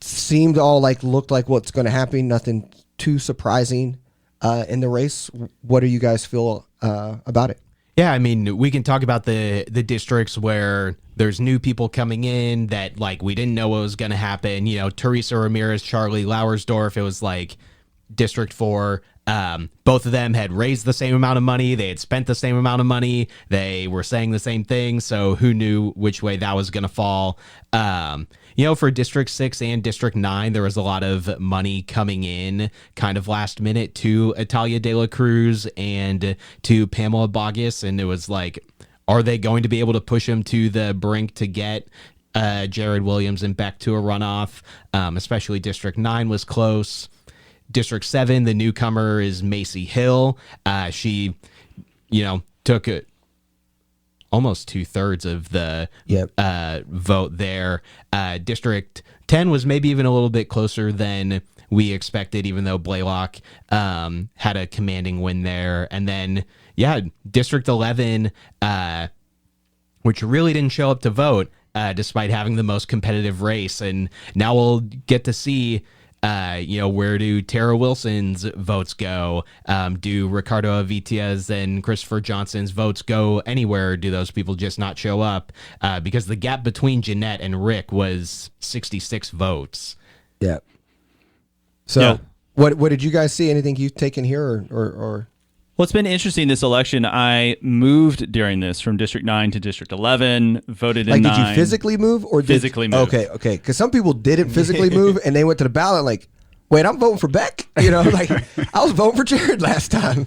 Speaker 2: Seemed all looked like what's going to happen. Nothing too surprising in the race. What do you guys feel about it?
Speaker 3: Yeah, I mean, we can talk about the districts where there's new people coming in that we didn't know what was going to happen. Teresa Ramirez, Charlie Lauersdorf. It was District 4. Both of them had raised the same amount of money. They had spent the same amount of money. They were saying the same thing. So who knew which way that was going to fall? For District 6 and District 9, there was a lot of money coming in kind of last minute to Italia De La Cruz and to Pamela Bogus. And it was are they going to be able to push him to the brink to get Jared Williams and Beck to a runoff? Especially District 9 was close. District 7, the newcomer is Macy Hill. She, took almost 2/3 of the vote there. District 10 was maybe even a little bit closer than we expected, even though Blaylock had a commanding win there. And then, District 11, which really didn't show up to vote, despite having the most competitive race. And now we'll get to see where do Tara Wilson's votes go? Do Ricardo Avitia's and Christopher Johnson's votes go anywhere? Do those people just not show up? Because the gap between Jeanette and Rick was 66 votes.
Speaker 2: Yeah. So what did you guys see? Anything you've taken here or?
Speaker 4: Well, it's been interesting this election. I moved during this from District 9 to District 11, voted in 9.
Speaker 2: Did you physically move or
Speaker 4: physically move?
Speaker 2: Okay. Because some people didn't physically move and they went to the ballot wait, I'm voting for Beck. I was voting for Jared last time.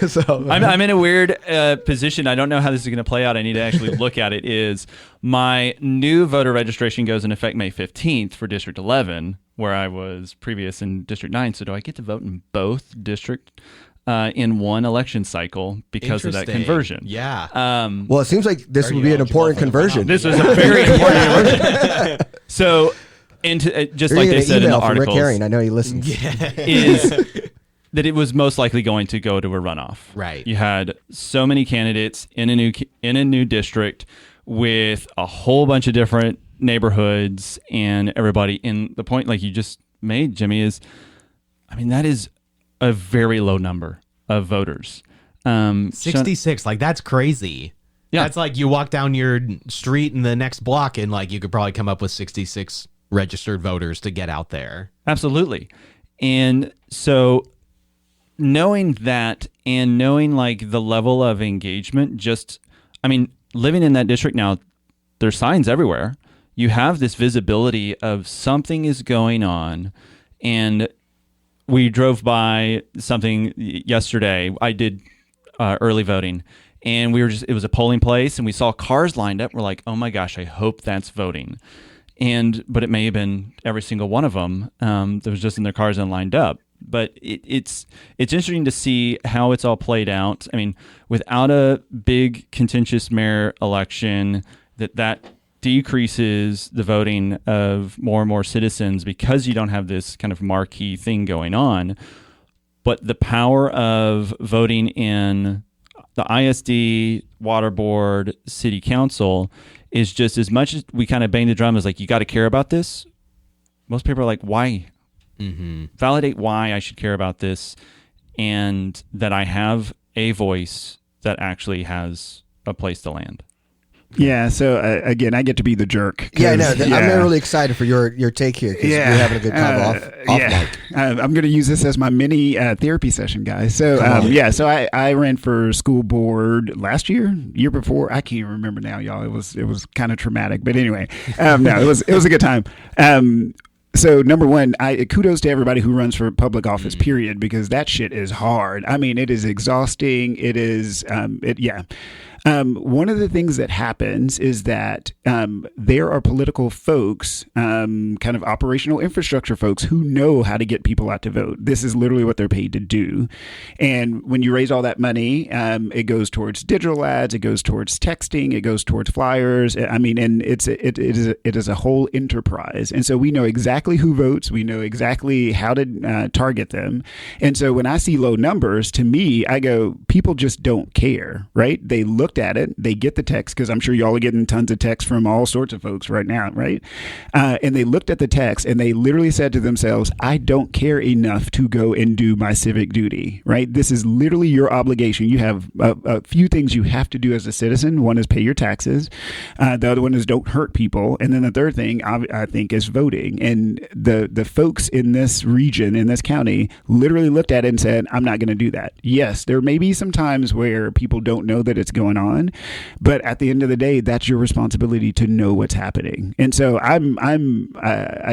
Speaker 2: So
Speaker 4: I'm in a weird position. I don't know how this is going to play out. I need to actually look at it. Is my new voter registration goes in effect May 15th for District 11, where I was previous in District 9. So do I get to vote in both districts? In one election cycle because of that conversion.
Speaker 3: Yeah.
Speaker 2: Well, it seems like this would be an important conversion.
Speaker 4: This was a very important conversion. So, just like they said in the articles,
Speaker 2: Rick Herring, I know he listens.
Speaker 4: Is that it was most likely going to go to a runoff.
Speaker 3: Right.
Speaker 4: You had so many candidates in a new district with a whole bunch of different neighborhoods and everybody. And the point, you just made, Jimmy, is, that is a very low number of voters.
Speaker 3: 66, that's crazy.
Speaker 4: Yeah.
Speaker 3: That's you walk down your street in the next block and you could probably come up with 66 registered voters to get out there.
Speaker 4: Absolutely. And so knowing that and knowing the level of engagement, living in that district now, there's signs everywhere. You have this visibility of something is going on. And we drove by something yesterday. I did early voting, and it was a polling place, and we saw cars lined up. We're like, oh my gosh, I hope that's voting. But it may have been every single one of them that was just in their cars and lined up. But it's interesting to see how it's all played out. Without a big contentious mayor election, that decreases the voting of more and more citizens because you don't have this kind of marquee thing going on. But the power of voting in the ISD, Water Board, City Council is just as much as we kind of bang the drum as you got to care about this. Most people are why? Mm-hmm. Validate why I should care about this and that I have a voice that actually has a place to land.
Speaker 5: Yeah. So again, I get to be the jerk.
Speaker 2: Yeah, no, I'm really excited for your take here because you're having a good time off mic.
Speaker 5: I'm going to use this as my mini therapy session, guys. So so I ran for school board last year before. I can't even remember now, y'all. It was kind of traumatic, but anyway, no, it was a good time. So number one, kudos to everybody who runs for public office, period, because that shit is hard. I mean, it is exhausting. It is, one of the things that happens is that there are political folks, kind of operational infrastructure folks who know how to get people out to vote. This is literally what they're paid to do. And when you raise all that money, it goes towards digital ads, it goes towards texting, it goes towards flyers. I mean, and it is a whole enterprise. And so we know exactly who votes. We know exactly how to target them. And so when I see low numbers, to me, I go, people just don't care, right? They looked at it, they get the text, because I'm sure y'all are getting tons of texts from all sorts of folks right now, right? And they looked at the text and they literally said to themselves, I don't care enough to go and do my civic duty, right? This is literally your obligation. You have a few things you have to do as a citizen. One is pay your taxes. The other one is don't hurt people. And then the third thing I think is voting. And the folks in this region, in this county, literally looked at it and said, I'm not going to do that. Yes, there may be some times where people don't know that it's going on, but at the end of the day, that's your responsibility to know what's happening. And so I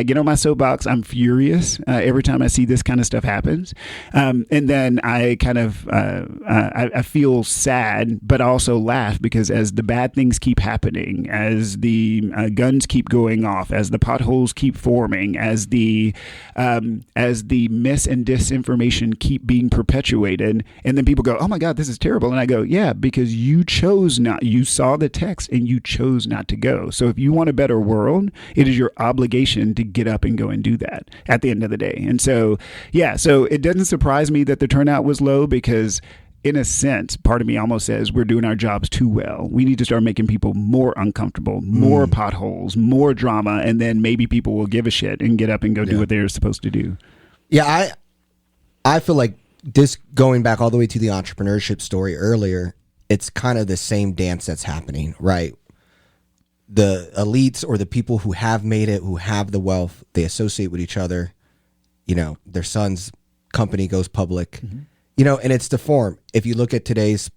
Speaker 5: get on my soapbox. I'm furious every time I see this kind of stuff happens. And then I kind of, I feel sad, but also laugh, because as the bad things keep happening, as the guns keep going off, as the potholes keep forming, as the mis and disinformation keep being perpetuated, and then people go, oh my God, this is terrible. And I go, yeah, because you saw the text and you chose not to go. So if you want a better world, it is your obligation to get up and go and do that at the end of the day. And so, so it doesn't surprise me that the turnout was low, because in a sense, part of me almost says we're doing our jobs too well. We need to start making people more uncomfortable, more potholes, more drama, and then maybe people will give a shit and get up and go do what they're supposed to do.
Speaker 2: Yeah, I feel like this, going back all the way to the entrepreneurship story earlier, it's kind of the same dance that's happening, right? The elites, or the people who have made it, who have the wealth, they associate with each other. You know, their son's company goes public. You know, and it's the form. If you look at today's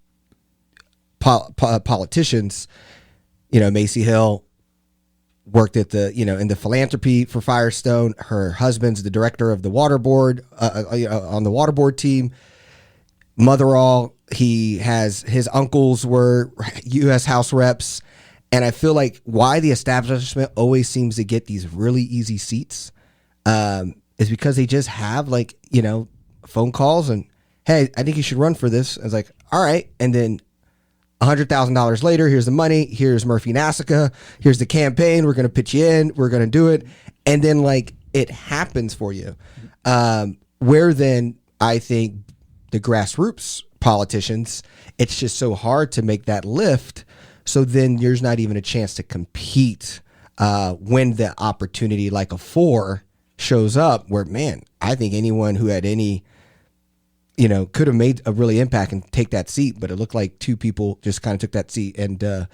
Speaker 2: politicians, you know, Macy Hill worked at in the philanthropy for Firestone. Her husband's the director of the water board, on the water board team. Motherall, his uncles were U.S. House reps. And I feel like why the establishment always seems to get these really easy seats is because they just have phone calls and, hey, I think you should run for this. I was like, all right. And then $100,000 later, here's the money. Here's Murphy Nasica. Here's the campaign. We're going to pitch you in. We're going to do it. And then it happens for you. Where then I think the grassroots politicians, it's just so hard to make that lift. So then there's not even a chance to compete when the opportunity like a 4 shows up, where, man, I think anyone who had any could have made a really impact and take that seat, but it looked like 2 people just kind of took that seat, and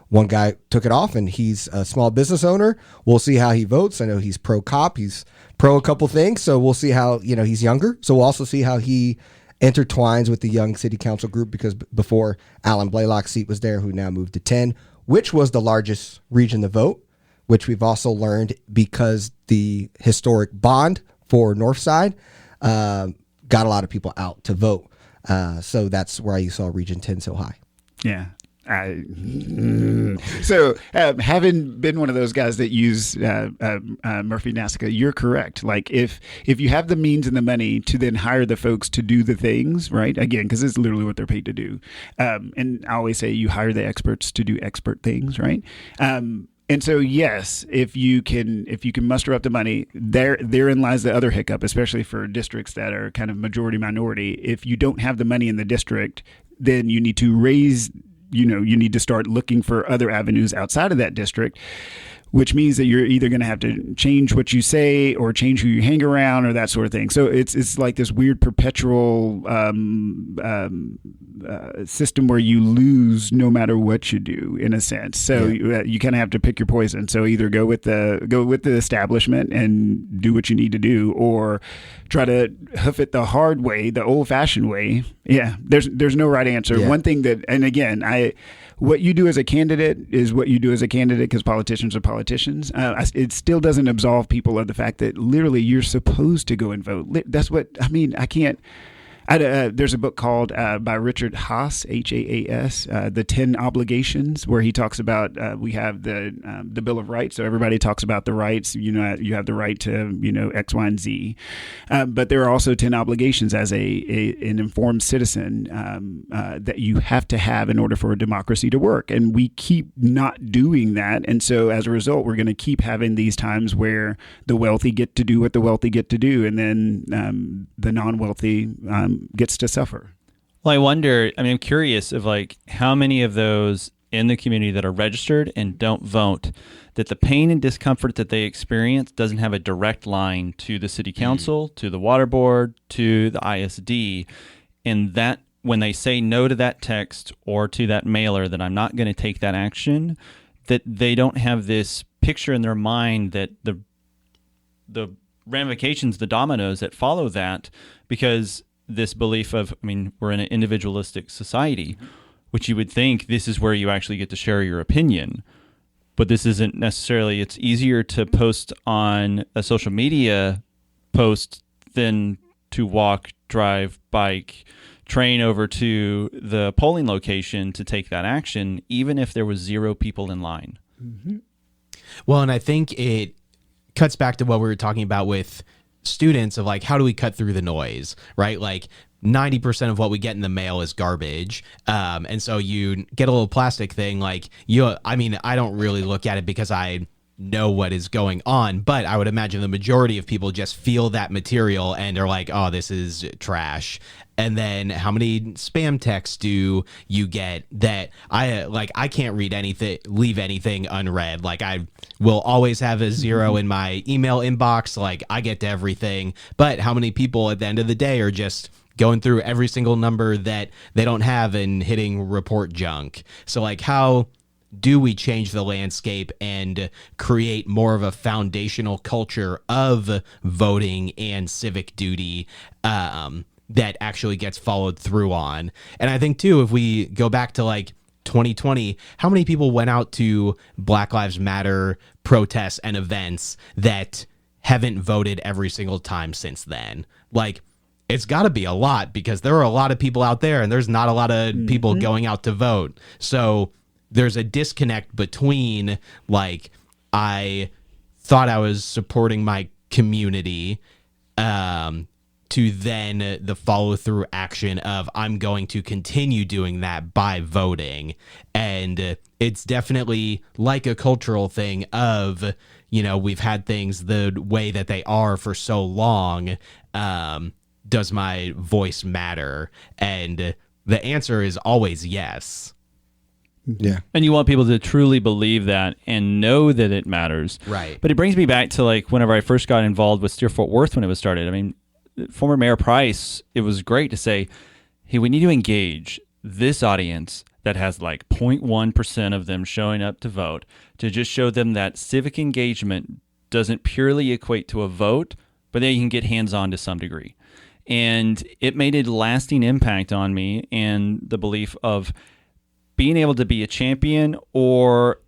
Speaker 2: one guy took it off, and he's a small business owner. We'll see how he votes. I know he's pro cop. He's pro a couple things. So we'll see how, he's younger. So we'll also see how he intertwines with the young city council group, because before Alan Blaylock's seat was there, who now moved to 10, which was the largest region to vote, which we've also learned because the historic bond for Northside, got a lot of people out to vote. So that's why you saw Region 10 so high.
Speaker 5: Yeah. So having been one of those guys that use Murphy Nasica, you're correct. Like if you have the means and the money to then hire the folks to do the things, right? Again, because it's literally what they're paid to do. And I always say you hire the experts to do expert things, right? And so, yes, if you can muster up the money, therein lies the other hiccup, especially for districts that are kind of majority minority. If you don't have the money in the district, then you need to you need to start looking for other avenues outside of that district, which means that you're either going to have to change what you say or change who you hang around or that sort of thing. So it's like this weird perpetual system where you lose no matter what you do, in a sense. So you kind of have to pick your poison. So either go with the establishment and do what you need to do, or try to hoof it the hard way, the old-fashioned way. Yeah, there's no right answer.
Speaker 2: Yeah.
Speaker 5: One thing that, and again, what you do as a candidate is what you do as a candidate, because politicians are politicians. It still doesn't absolve people of the fact that literally you're supposed to go and vote. That's what I mean. I can't. There's a book called by Richard Haas, Haas, The 10 Obligations, where he talks about we have the Bill of Rights. So everybody talks about the rights. You have the right to X, Y, and Z, but there are also 10 obligations as an informed citizen that you have to have in order for a democracy to work. And we keep not doing that, and so as a result, we're going to keep having these times where the wealthy get to do what the wealthy get to do, and then the non-wealthy gets to suffer.
Speaker 4: Well, I wonder, I'm curious of how many of those in the community that are registered and don't vote, that the pain and discomfort that they experience doesn't have a direct line to the city council, to the water board, to the ISD, and that when they say no to that text or to that mailer that I'm not going to take that action, that they don't have this picture in their mind that the ramifications, the dominoes that follow that, because this belief of, we're in an individualistic society, which you would think this is where you actually get to share your opinion. But this isn't necessarily. It's easier to post on a social media post than to walk, drive, bike, train over to the polling location to take that action, even if there was 0 people in line.
Speaker 5: Mm-hmm.
Speaker 3: Well, and I think it cuts back to what we were talking about with students of how do we cut through the noise, right? 90% of what we get in the mail is garbage. And so you get a little plastic thing I don't really look at it because I know what is going on, but I would imagine the majority of people just feel that material and are like, oh, this is trash. And then how many spam texts do you get that I can't read anything, leave anything unread. I will always have a 0 in my email inbox. I get to everything, but how many people at the end of the day are just going through every single number that they don't have and hitting report junk? So how do we change the landscape and create more of a foundational culture of voting and civic duty that actually gets followed through on? And I think too, if we go back to 2020, how many people went out to Black Lives Matter protests and events that haven't voted every single time since then? It's got to be a lot, because there are a lot of people out there and there's not a lot of people going out to vote. So there's a disconnect between I thought I was supporting my community to then the follow through action of I'm going to continue doing that by voting. And it's definitely a cultural thing of, we've had things the way that they are for so long. Does my voice matter? And the answer is always yes.
Speaker 2: Yeah.
Speaker 4: And you want people to truly believe that and know that it matters.
Speaker 3: Right.
Speaker 4: But it brings me back to whenever I first got involved with Steer Fort Worth when it was started. Former Mayor Price, it was great to say, hey, we need to engage this audience that has 0.1% of them showing up to vote, to just show them that civic engagement doesn't purely equate to a vote, but that you can get hands-on to some degree. And it made a lasting impact on me, and the belief of being able to be a champion or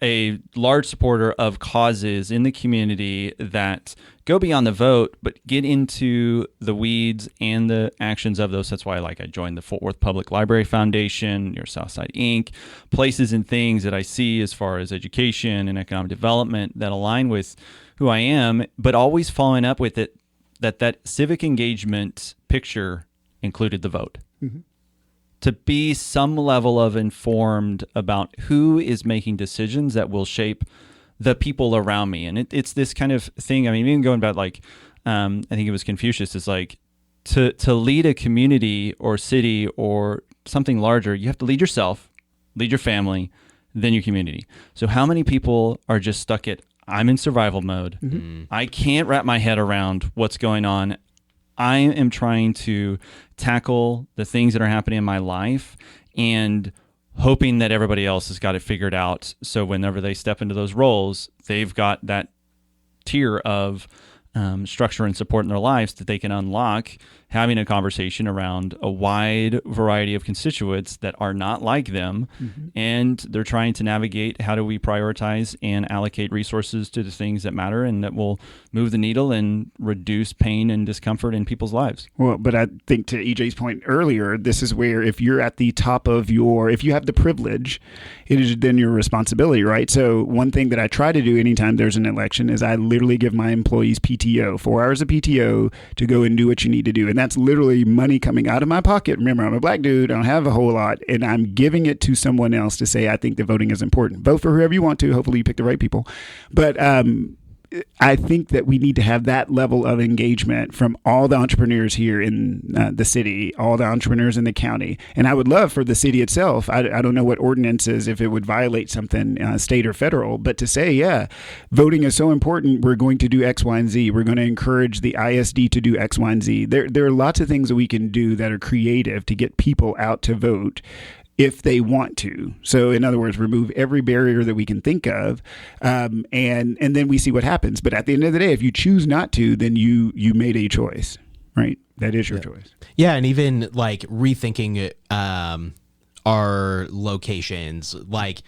Speaker 4: a large supporter of causes in the community that go beyond the vote, but get into the weeds and the actions of those. That's why I joined the Fort Worth Public Library Foundation, Near Southside Inc., places and things that I see as far as education and economic development that align with who I am, but always following up with it, that civic engagement picture included the vote. Mm-hmm. To be some level of informed about who is making decisions that will shape the people around me. And it's this kind of thing. Even going back, I think it was Confucius, is to lead a community or city or something larger, you have to lead yourself, lead your family, than your community. So how many people are just stuck at, I'm in survival mode. I can't wrap my head around what's going on. I am trying to tackle the things that are happening in my life and hoping that everybody else has got it figured out. So whenever they step into those roles, they've got that tier of structure and support in their lives that they can unlock, having a conversation around a wide variety of constituents that are not like them. And they're trying to navigate, how do we prioritize and allocate resources to the things that matter and that will move the needle and reduce pain and discomfort in people's lives.
Speaker 5: Well, but I think to EJ's point earlier, this is where if you're at the top of if you have the privilege, it is then your responsibility, right? So one thing that I try to do anytime there's an election is I literally give my employees PTO, 4 hours of PTO to go and do what you need to do. And that's literally money coming out of my pocket. Remember, I'm a black dude. I don't have a whole lot. And I'm giving it to someone else to say, I think that voting is important. Vote for whoever you want to. Hopefully you pick the right people. But I think that we need to have that level of engagement from all the entrepreneurs here in the city, all the entrepreneurs in the county. And I would love for the city itself, I don't know what ordinances, if it would violate something state or federal, but to say, yeah, voting is so important, we're going to do X, Y, and Z. We're going to encourage the ISD to do X, Y, and Z. There are lots of things that we can do that are creative to get people out to vote if they want to. So in other words, remove every barrier that we can think of, and then we see what happens. But at the end of the day, if you choose not to, then you made a choice, right? That is your choice.
Speaker 3: Yeah, and even like rethinking our locations, like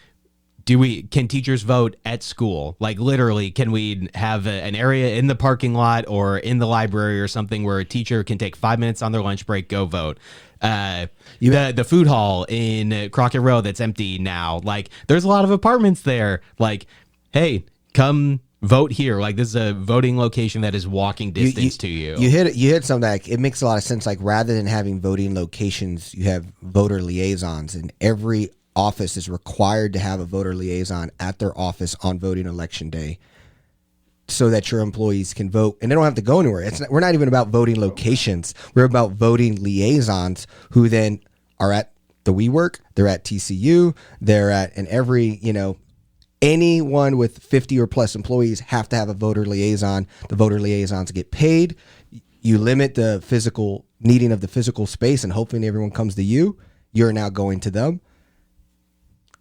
Speaker 3: can teachers vote at school? Like literally, can we have an area in the parking lot or in the library or something where a teacher can take 5 minutes on their lunch break, go vote? The food hall in Crockett Road that's empty now. Like there's a lot of apartments there. Like, hey, come vote here. Like this is a voting location that is walking distance to you.
Speaker 2: You hit something like it makes a lot of sense. Like rather than having voting locations, you have voter liaisons, and every office is required to have a voter liaison at their office on voting election day, so that your employees can vote and they don't have to go anywhere. We're not even about voting locations. We're about voting liaisons who then are at the WeWork, they're at TCU, they're at, and every, anyone with 50 or plus employees have to have a voter liaison. The voter liaisons get paid. You limit the physical needing of the physical space and hoping everyone comes to you. You're now going to them.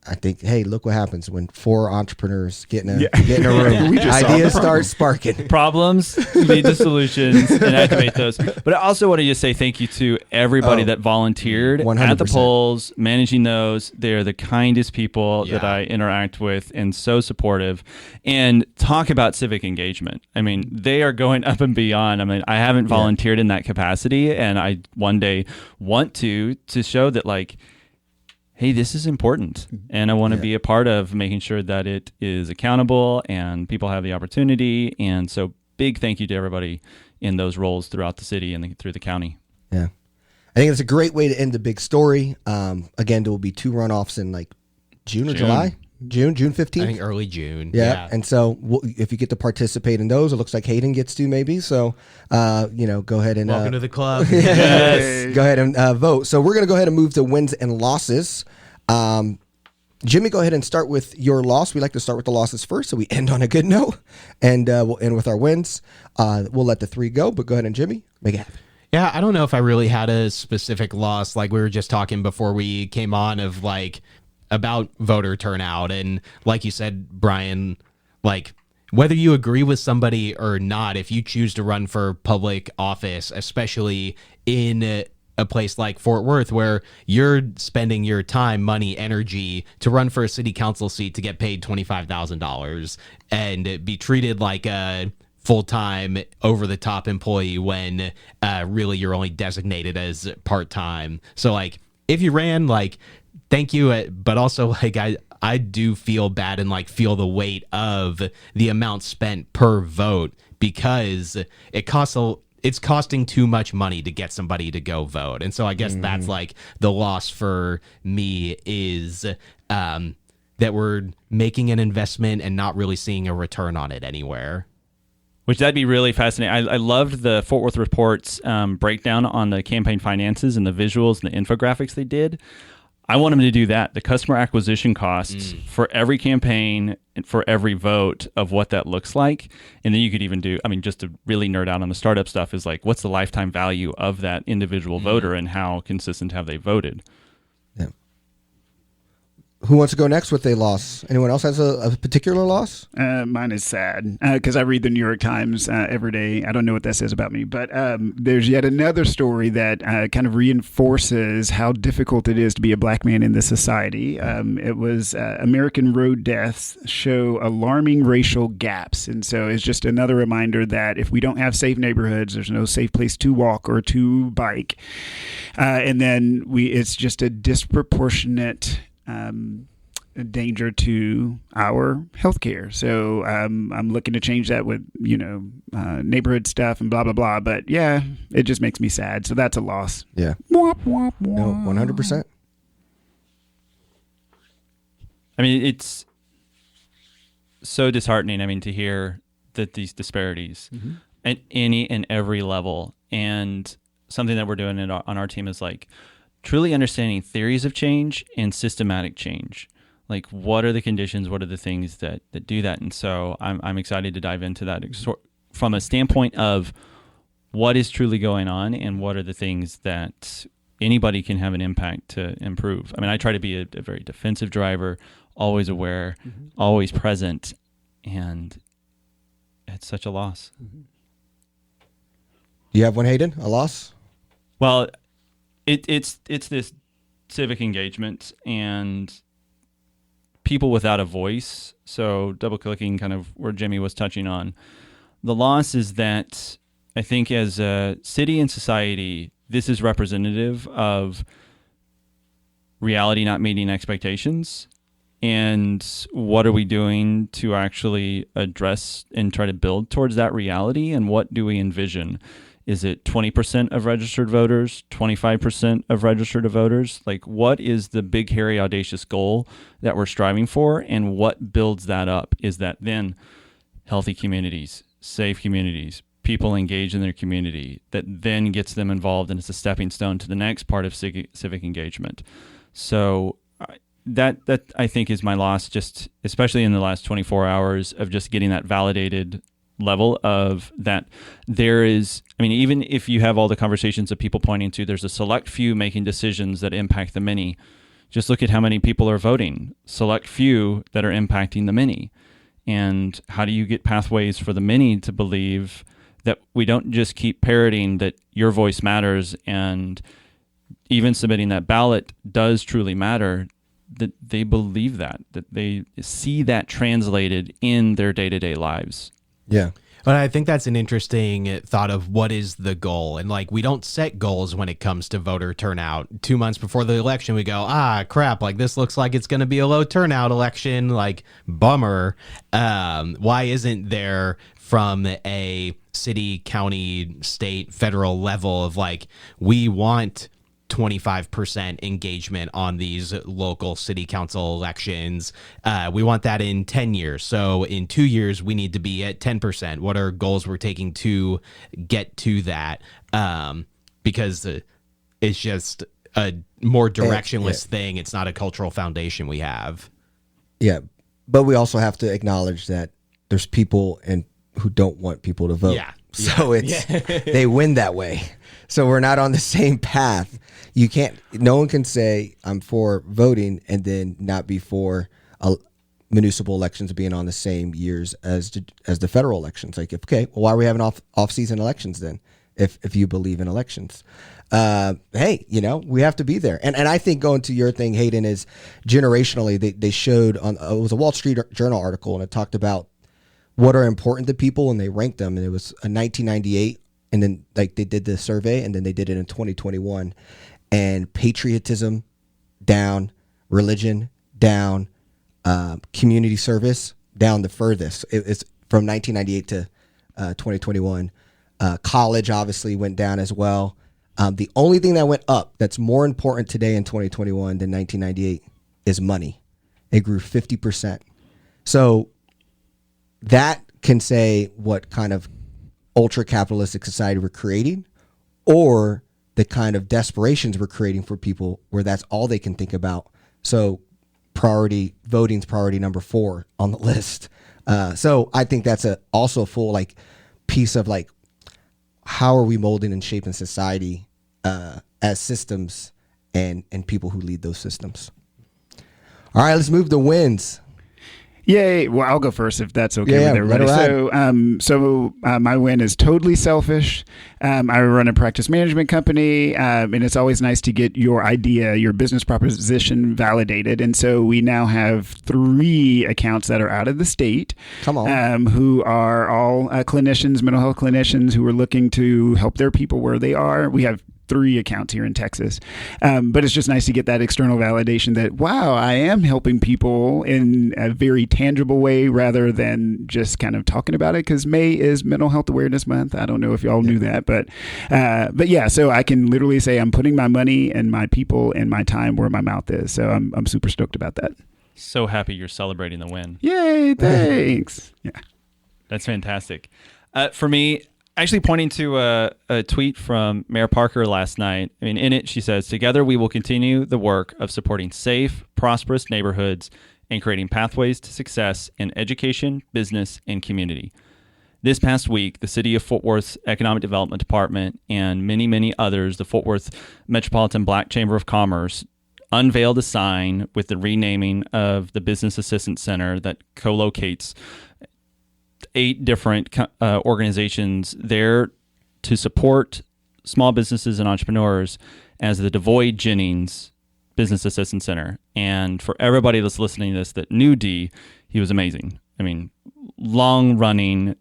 Speaker 2: I think, hey, look what happens when 4 entrepreneurs get in a room. Ideas start sparking.
Speaker 4: Problems lead to solutions and activate those. But I also want to just say thank you to everybody that volunteered
Speaker 2: 100%.
Speaker 4: At the polls, managing those. They're the kindest people that I interact with and so supportive. And talk about civic engagement. I mean, they are going up and beyond. I mean, I haven't volunteered in that capacity, and I one day want to show that, like, hey, this is important, and I want to be a part of making sure that it is accountable and people have the opportunity. And so big thank you to everybody in those roles throughout the city and through the county.
Speaker 2: Yeah. I think it's a great way to end the big story. Again, there will be 2 runoffs in like June or July? June 15th?
Speaker 3: I think early June.
Speaker 2: Yeah. And so if you get to participate in those, it looks like Hayden gets to maybe. So, go ahead and...
Speaker 3: Welcome to the club.
Speaker 2: Yes. Go ahead and vote. So we're going to go ahead and move to wins and losses. Jimmy, go ahead and start with your loss. We like to start with the losses first, so we end on a good note. And we'll end with our wins. We'll let the 3 go, but go ahead and Jimmy, make it happen.
Speaker 3: Yeah, I don't know if I really had a specific loss. Like we were just talking before we came on of like... about voter turnout, and like you said, Brian, like whether you agree with somebody or not, if you choose to run for public office, especially in a place like Fort Worth where you're spending your time, money, energy to run for a city council seat to get paid $25,000 and be treated like a full-time over-the-top employee when really you're only designated as part-time. So like if you ran, like thank you, but also like I do feel bad and like feel the weight of the amount spent per vote because it's costing too much money to get somebody to go vote. And so I guess that's like the loss for me is that we're making an investment and not really seeing a return on it anywhere.
Speaker 4: Which that'd be really fascinating. I loved the Fort Worth Report's breakdown on the campaign finances and the visuals and the infographics they did. I want them to do that. The customer acquisition costs for every campaign and for every vote of what that looks like. And then you could even do, I mean, just to really nerd out on the startup stuff is like, what's the lifetime value of that individual voter and how consistent have they voted?
Speaker 2: Yeah. Who wants to go next with a loss? Anyone else has a particular loss?
Speaker 5: Mine is sad because I read the New York Times every day. I don't know what that says about me, but there's yet another story that kind of reinforces how difficult it is to be a black man in this society. It was American road deaths show alarming racial gaps. And so it's just another reminder that if we don't have safe neighborhoods, there's no safe place to walk or to bike. And then it's just a disproportionate danger to our healthcare. So I'm looking to change that with, neighborhood stuff and blah, blah, blah. But yeah, it just makes me sad. So that's a loss.
Speaker 2: Yeah.
Speaker 5: Womp, womp, womp.
Speaker 2: No, 100%.
Speaker 4: I mean, it's so disheartening, to hear that these disparities at any and every level. And something that we're doing on our team is like, truly understanding theories of change and systematic change. Like, what are the conditions? What are the things that do that? And so I'm excited to dive into that from a standpoint of what is truly going on and what are the things that anybody can have an impact to improve. I mean, I try to be a very defensive driver, always aware, always present, and it's such a loss.
Speaker 2: Do you have one, Hayden? A loss?
Speaker 4: Well, it's this civic engagement and people without a voice. So double clicking kind of where Jimmy was touching on. The loss is that I think as a city and society, this is representative of reality not meeting expectations. And what are we doing to actually address and try to build towards that reality? And what do we envision? Is it 20% of registered voters, 25% of registered voters? Like, what is the big, hairy, audacious goal that we're striving for? And what builds that up? Is that then healthy communities, safe communities, people engaged in their community that then gets them involved and it's a stepping stone to the next part of civic engagement. So that I think is my loss, just especially in the last 24 hours of just getting that validated level of that there is, even if you have all the conversations of people pointing to, there's a select few making decisions that impact the many. Just look at how many people are voting, select few that are impacting the many. And how do you get pathways for the many to believe that we don't just keep parroting that your voice matters and even submitting that ballot does truly matter, that they believe that they see that translated in their day-to-day lives.
Speaker 2: Yeah.
Speaker 3: But I think that's an interesting thought of what is the goal. And like, we don't set goals when it comes to voter turnout. 2 months before the election, we go, crap, like this looks like it's going to be a low turnout election. Like, bummer. Why isn't there from a city, county, state, federal level of like, we want 25% engagement on these local city council elections. We want that in 10 years. So in 2 years, we need to be at 10%. What are goals we're taking to get to that? Because it's just a more directionless thing. It's not a cultural foundation we have.
Speaker 2: Yeah. But we also have to acknowledge that there's people who don't want people to vote.
Speaker 3: Yeah.
Speaker 2: So they win that way. So we're not on the same path. No one can say I'm for voting and then not be for municipal elections being on the same years as the federal elections. Like, okay, well, why are we having off-season elections then? If you believe in elections, hey, we have to be there. And I think going to your thing, Hayden, is generationally they showed it was a Wall Street Journal article and it talked about what are important to people and they ranked them. And it was a 1998. And then like they did the survey and then they did it in 2021 and patriotism down, religion down, community service down the furthest. It's from 1998 to 2021. College obviously went down as well. The only thing that went up that's more important today in 2021 than 1998 is money. It grew 50%. So that can say what kind of ultra capitalistic society we're creating, or the kind of desperations we're creating for people where that's all they can think about. So voting's priority number 4 on the list. So I think that's also a full like piece of like, how are we molding and shaping society as systems and people who lead those systems. All right, let's move to wins.
Speaker 5: Yay. Well, I'll go first if that's okay
Speaker 2: Yeah,
Speaker 5: with everybody.
Speaker 2: let her
Speaker 5: So my win is totally selfish. I run a practice management company, and it's always nice to get your idea, your business proposition validated. And so we now have 3 accounts that are out of the state.
Speaker 2: Come on.
Speaker 5: Who are all clinicians, mental health clinicians who are looking to help their people where they are. We have 3 accounts here in Texas. But it's just nice to get that external validation that, wow, I am helping people in a very tangible way rather than just kind of talking about it, because May is Mental Health Awareness Month. I don't know if y'all knew that, but yeah, so I can literally say I'm putting my money and my people and my time where my mouth is. So I'm super stoked about that.
Speaker 4: So happy you're celebrating the win.
Speaker 5: Yay, thanks. Yeah.
Speaker 4: That's fantastic. For me, actually pointing to a tweet from Mayor Parker last night. I mean, in it, she says, "Together we will continue the work of supporting safe, prosperous neighborhoods and creating pathways to success in education, business, and community." This past week, the City of Fort Worth's Economic Development Department and many, many others, the Fort Worth Metropolitan Black Chamber of Commerce, unveiled a sign with the renaming of the Business Assistance Center that co-locates 8 different organizations there to support small businesses and entrepreneurs as the DeVoy Jennings Business Assistance Center. And for everybody that's listening to this that knew D, he was amazing. I mean, long-running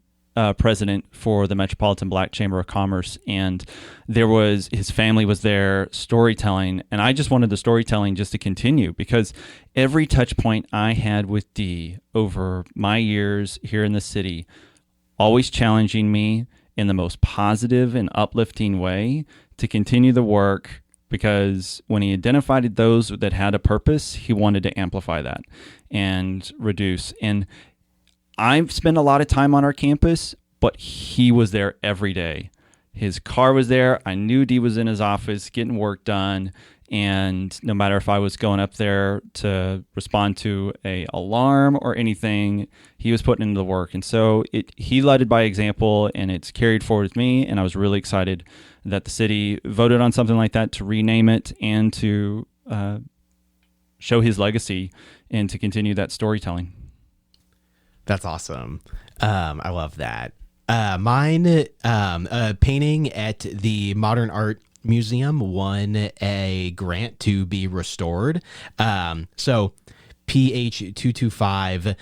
Speaker 4: president for the Metropolitan Black Chamber of Commerce, and his family was there storytelling, and I just wanted the storytelling just to continue, because every touch point I had with D over my years here in the city, always challenging me in the most positive and uplifting way to continue the work, because when he identified those that had a purpose, he wanted to amplify that and reduce. And I've spent a lot of time on our campus, but he was there every day. His car was there. I knew D was in his office getting work done. And no matter if I was going up there to respond to a alarm or anything, he was putting into the work. And so he led it by example, and it's carried forward with me. And I was really excited that the city voted on something like that to rename it and to show his legacy and to continue that storytelling.
Speaker 3: That's awesome. I love that. Mine, painting at the Modern Art Museum won a grant to be restored. So PH225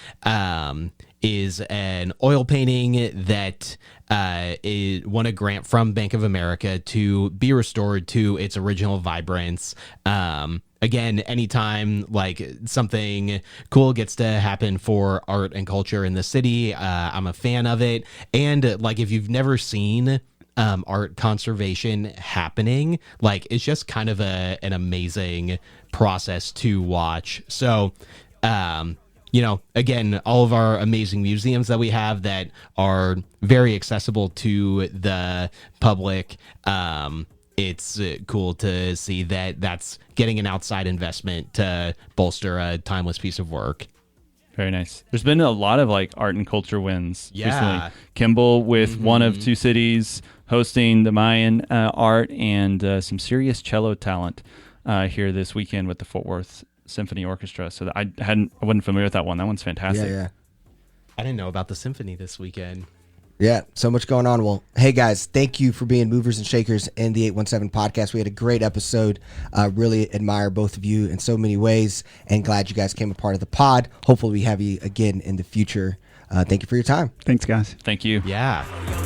Speaker 3: is an oil painting that won a grant from Bank of America to be restored to its original vibrance. Again, anytime like something cool gets to happen for art and culture in the city, I'm a fan of it. And like, if you've never seen art conservation happening, like, it's just kind of an amazing process to watch. So, again, all of our amazing museums that we have that are very accessible to the public, it's cool to see that that's getting an outside investment to bolster a timeless piece of work.
Speaker 4: Very nice. There's been a lot of like art and culture wins
Speaker 3: Yeah.
Speaker 4: recently. Kimball with one of 2 cities hosting the Mayan art, and some serious cello talent here this weekend with the Fort Worth Symphony Orchestra. So I wasn't familiar with that one. That one's fantastic.
Speaker 2: Yeah.
Speaker 3: I didn't know about the symphony this weekend.
Speaker 2: Yeah, so much going on. Well, hey guys, thank you for being movers and shakers in the 817 podcast. We had a great episode. Really admire both of you in so many ways, and glad you guys came a part of the pod. Hopefully we have you again in the future. Thank you for your time.
Speaker 5: Thanks, guys.
Speaker 4: Thank you.
Speaker 3: Yeah.
Speaker 1: Your